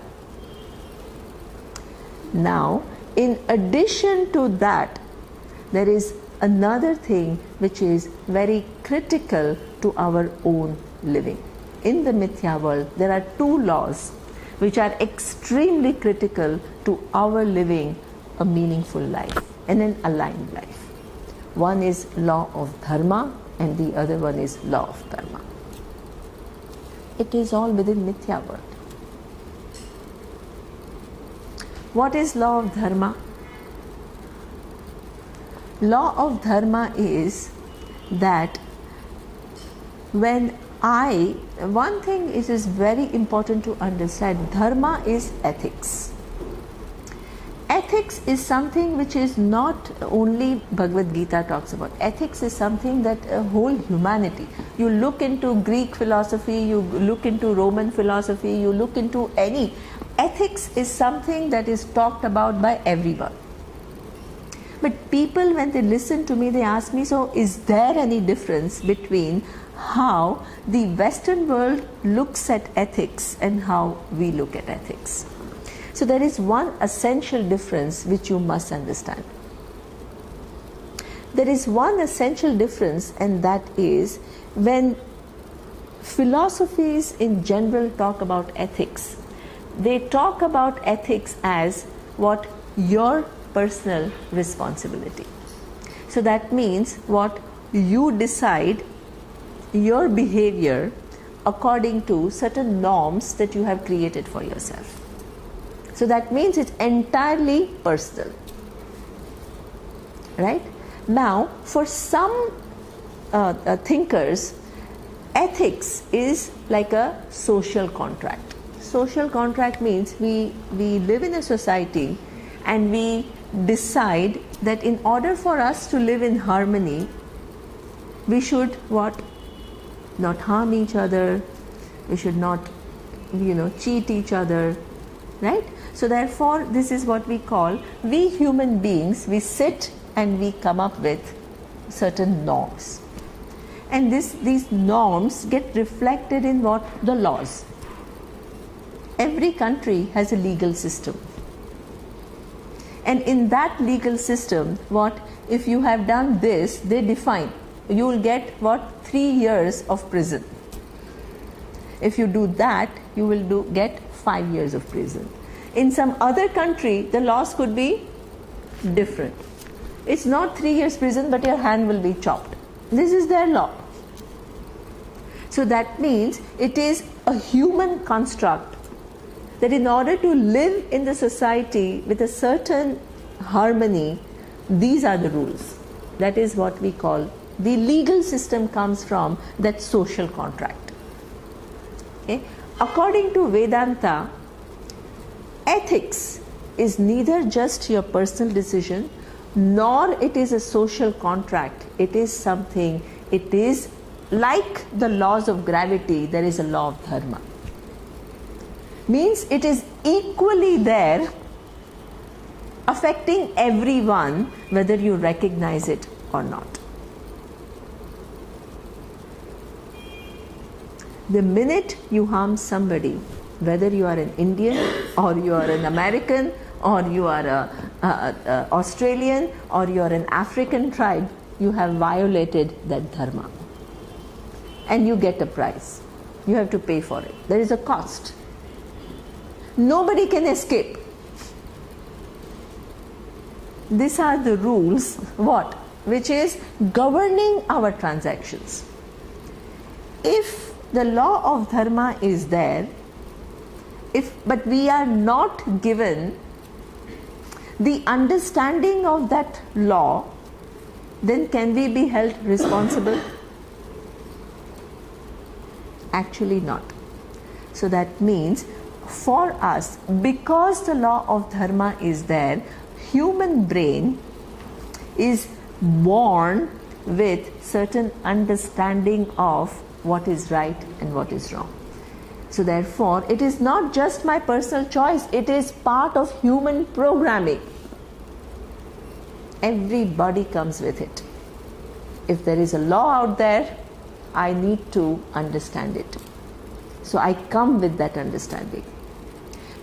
Now, in addition to that, there is another thing which is very critical to our own living. In the mithya world, there are two laws which are extremely critical to our living a meaningful life and an aligned life. One is law of dharma and the other one is law of dharma. It is all within mithya world. What is law of dharma? Law of dharma is that one thing is very important to understand, dharma is ethics. Ethics is something which is not only Bhagavad Gita talks about. Ethics is something that a whole humanity. You look into Greek philosophy, you look into Roman philosophy, you look into any. Ethics is something that is talked about by everyone. But people, when they listen to me, they ask me, so is there any difference between how the Western world looks at ethics and how we look at ethics? So there is one essential difference which you must understand. There is one essential difference, and that is when philosophies in general talk about ethics, they talk about ethics as what? Your personal responsibility. So that means what? You decide your behavior according to certain norms that you have created for yourself. So that means it's entirely personal. right? Now, for some thinkers, ethics is like a social contract. Social contract means we live in a society and we decide that in order for us to live in harmony, we should what? Not harm each other, we should not, cheat each other, right? So therefore, this is what we call, we human beings, we sit and we come up with certain norms. And these norms get reflected in what? The laws. Every country has a legal system. And in that legal system, what? If you have done this, they define. You will get what? 3 years of prison. If you do that, you will get 5 years of prison. In some other country, the laws could be different. It's not 3 years prison, but your hand will be chopped. This is their law. So that means it is a human construct that in order to live in the society with a certain harmony, these are the rules. That is what we call, the legal system comes from that social contract. Okay? According to Vedanta, ethics is neither just your personal decision, nor it is a social contract. It is something, it is like the laws of gravity, there is a law of dharma. Means it is equally there, affecting everyone, whether you recognize it or not. The minute you harm somebody, whether you are an Indian or you are an American or you are a Australian or you are an African tribe, you have violated that dharma. And you get a price. You have to pay for it. There is a cost. Nobody can escape. These are the rules, what? Which is governing our transactions. If the law of dharma is there, but we are not given the understanding of that law, then can we be held responsible? Actually not. So that means for us, because the law of dharma is there, human brain is born with certain understanding of what is right and what is wrong. So therefore, it is not just my personal choice, it is part of human programming. Everybody comes with it. If there is a law out there, I need to understand it. So I come with that understanding.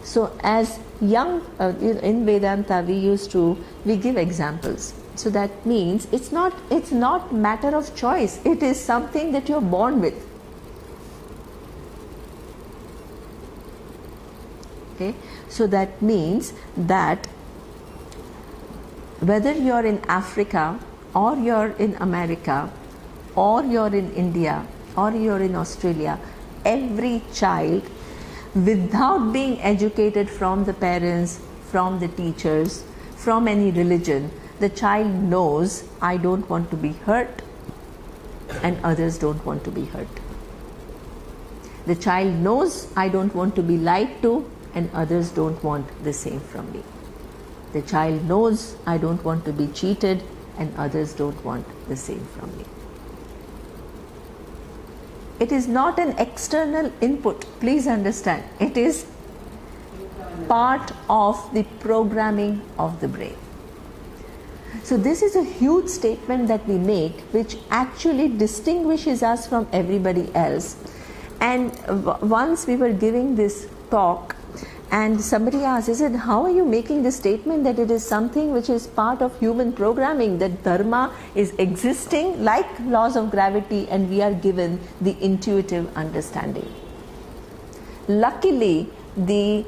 So as young, in Vedanta we give examples. So that means it's not matter of choice. It is something that you're born with. Okay? So that means that whether you're in Africa or you're in America or you're in India or you're in Australia, every child, without being educated from the parents, from the teachers, from any religion, the child knows, I don't want to be hurt and others don't want to be hurt. The child knows, I don't want to be lied to and others don't want the same from me. The child knows, I don't want to be cheated and others don't want the same from me. It is not an external input, please understand. It is part of the programming of the brain. So this is a huge statement that we make, which actually distinguishes us from everybody else. And once we were giving this talk, and somebody asked, how are you making this statement that it is something which is part of human programming, that dharma is existing like laws of gravity and we are given the intuitive understanding? Luckily, the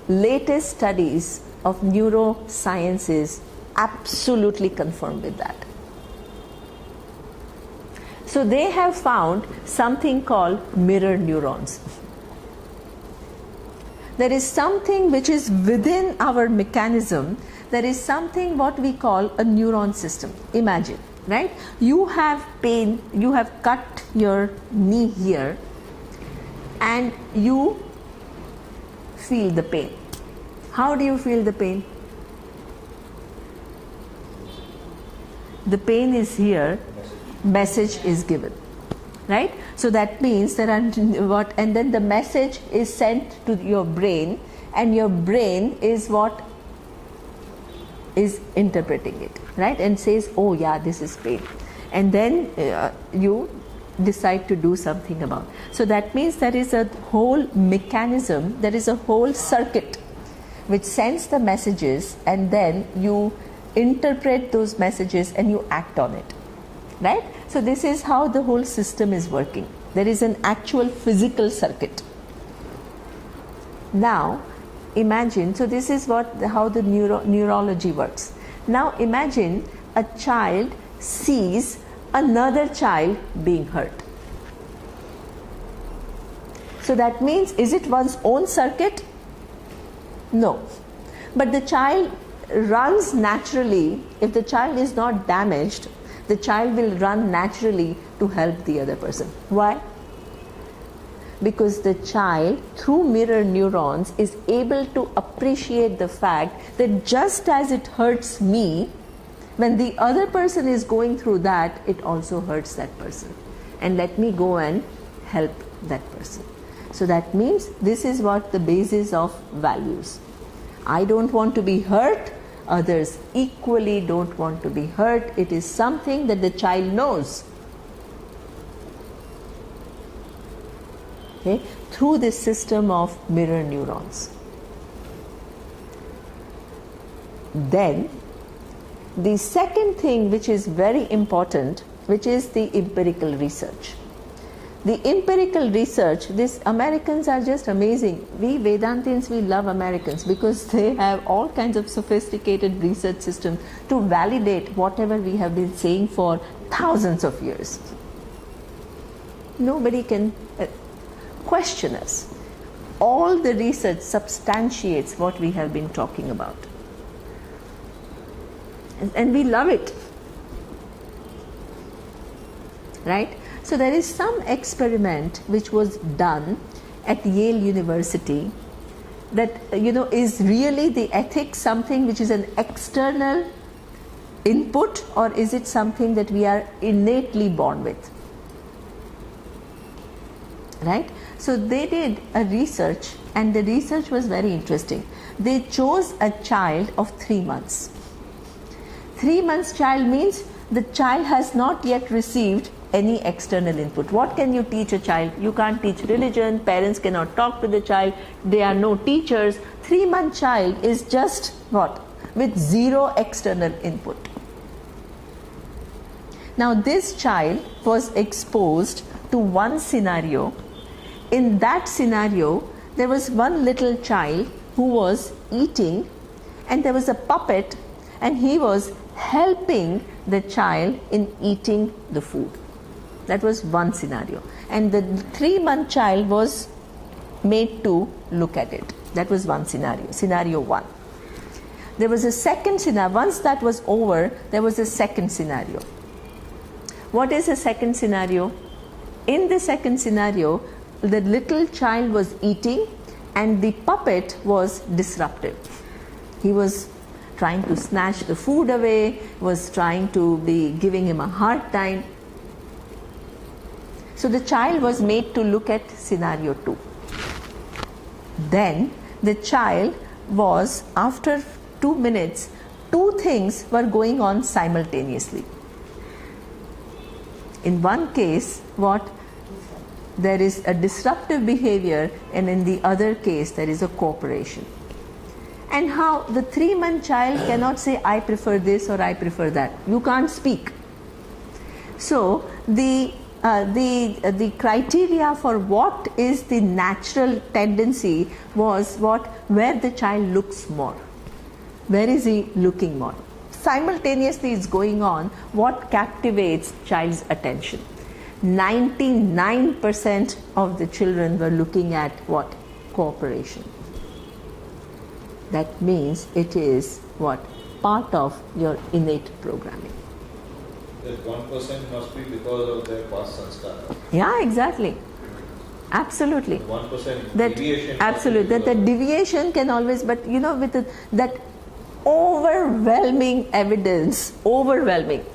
latest studies of neurosciences absolutely confirm with that. So they have found something called mirror neurons. There is something which is within our mechanism there is something what we call a neuron system. Imagine, right? You have pain, you have cut your knee here, and you feel the pain. How do you feel the pain? The pain is here, message is given, right? So that means there are what, and then the message is sent to your brain, and your brain is what is interpreting it, right? And says, oh yeah, this is pain, and then you decide to do something about it. So that means there is a whole mechanism, there is a whole circuit which sends the messages, and then you interpret those messages and you act on it, right? So this is how the whole system is working. There is an actual physical circuit. Now imagine, so this is how the neurology works. Now imagine a child sees another child being hurt. So that means, is it one's own circuit? No. But the child runs naturally. If the child is not damaged, the child will run naturally to help the other person. Why? Because the child, through mirror neurons, is able to appreciate the fact that just as it hurts me, when the other person is going through that, it also hurts that person. And let me go and help that person. So that means this is what the basis of values. I don't want to be hurt, others equally don't want to be hurt. It is something that the child knows. Okay? Through this system of mirror neurons. Then the second thing which is very important, which is the empirical research. The empirical research, these Americans are just amazing. We Vedantians, we love Americans because they have all kinds of sophisticated research systems to validate whatever we have been saying for thousands of years. Nobody can question us. All the research substantiates what we have been talking about. And we love it. Right? So there is some experiment which was done at Yale University that, is really the ethics something which is an external input, or is it something that we are innately born with? Right? So they did a research, and the research was very interesting. They chose a child of 3 months. 3 months child means the child has not yet received any external input. What can you teach a child? You can't teach religion, parents cannot talk to the child, there are no teachers. 3-month child is just what? With zero external input. Now this child was exposed to one scenario. In that scenario, there was one little child who was eating, and there was a puppet, and he was helping the child in eating the food. That was one scenario. And the 3-month child was made to look at it. That was one scenario, scenario 1. There was a second scenario. Once that was over, there was a second scenario. What is the second scenario? In the second scenario, the little child was eating and the puppet was disruptive. He was trying to snatch the food away, was trying to be giving him a hard time. So the child was made to look at scenario 2. Then the child was, after 2 minutes, 2 things were going on simultaneously. In one case, there is a disruptive behavior, and in the other case there is a cooperation. And how the 3-month child cannot say, I prefer this or I prefer that. You can't speak. So the criteria for what is the natural tendency was where the child looks more. Where is he looking more? Simultaneously is going on what captivates child's attention. 99% of the children were looking at what? Cooperation. That means it is what? part of your innate programming. That 1% must be because of their past sanskara. Yeah, exactly. Absolutely. 1% That deviation. absolutely that the deviation can always, but with that overwhelming evidence, overwhelming.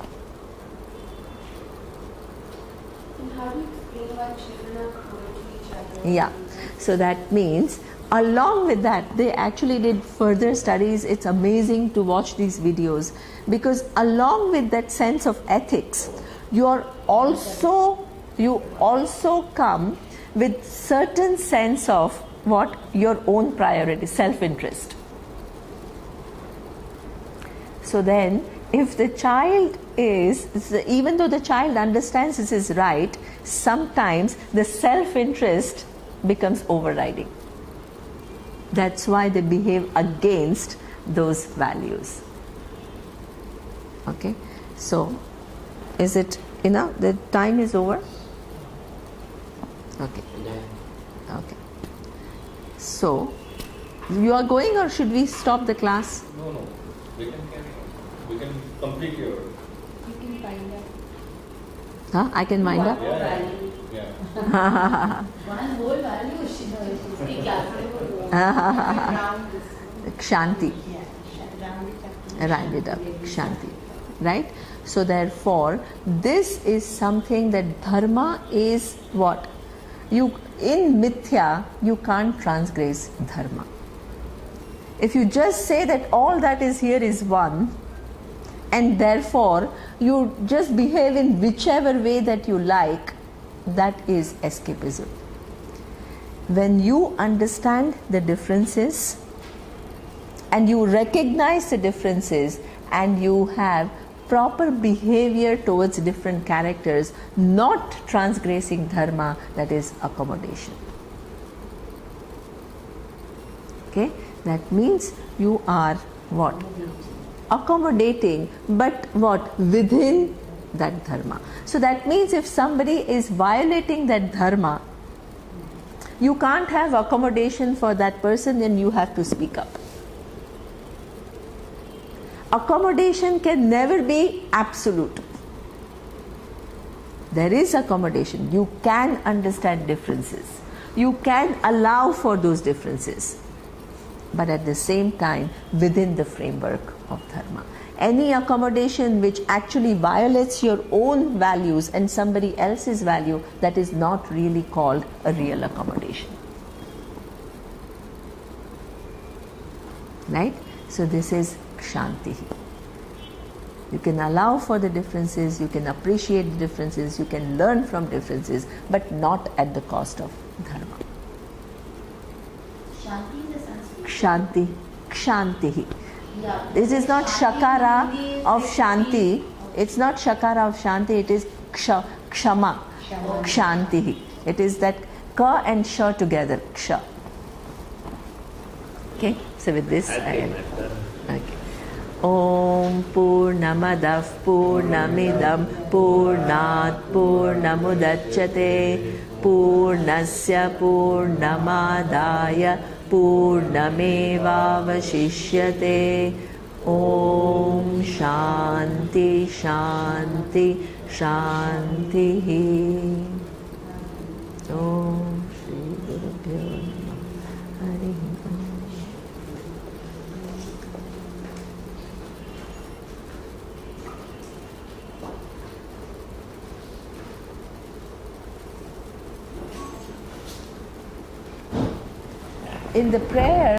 And how do you explain why children are cruel to each other? Yeah. So that means, along with that, they actually did further studies. It's amazing to watch these videos, because along with that sense of ethics, you also come with certain sense of what your own priority, self-interest. So then, if the child even though the child understands this is right, sometimes the self-interest becomes overriding. That's why they behave against those values. Okay, so is it enough? The time is over? Okay. Okay. So, you are going, or should we stop the class? No, we can carry on. We can complete your. You can find out. Huh? I can wind up? One more value. Yeah. One whole value, she's three classes. Round this. Kshanti. Yeah, round it up. Round it up. Kshanti. Right? So therefore, this is something that dharma is what? In mithya, you can't transgress dharma. If you just say that all that is here is one, and therefore you just behave in whichever way that you like, that is escapism. When you understand the differences and you recognize the differences and you have proper behavior towards different characters, not transgressing dharma, that is accommodation. Okay, that means you are what? Accommodating, but what? Within that dharma. So that means if somebody is violating that dharma, you can't have accommodation for that person, then you have to speak up. Accommodation can never be absolute. There is accommodation. You can understand differences. You can allow for those differences. But at the same time, within the framework of dharma. Any accommodation which actually violates your own values and somebody else's value, that is not really called a real accommodation. Right? So this is Kshanti. You can allow for the differences, you can appreciate the differences, you can learn from differences, but not at the cost of dharma. Shanti is a Sanskrit. Kshanti. Kshanti. Yeah. This is not Shanti Shakara is of the Shanti. It's not Shakara of Shanti, it is Kshama. Kshanti. It is that Ka and Sha together. Ksha. Okay, so with this I am. Okay. Om Purnamadav Purnamidam Purnat Purnamudachyate Purnasya Purnamadaya Purnamevavashishyate. Om Shanti Shanti Shanti. Om Shri Guru Bhyo Namah. Hari Om. In the prayer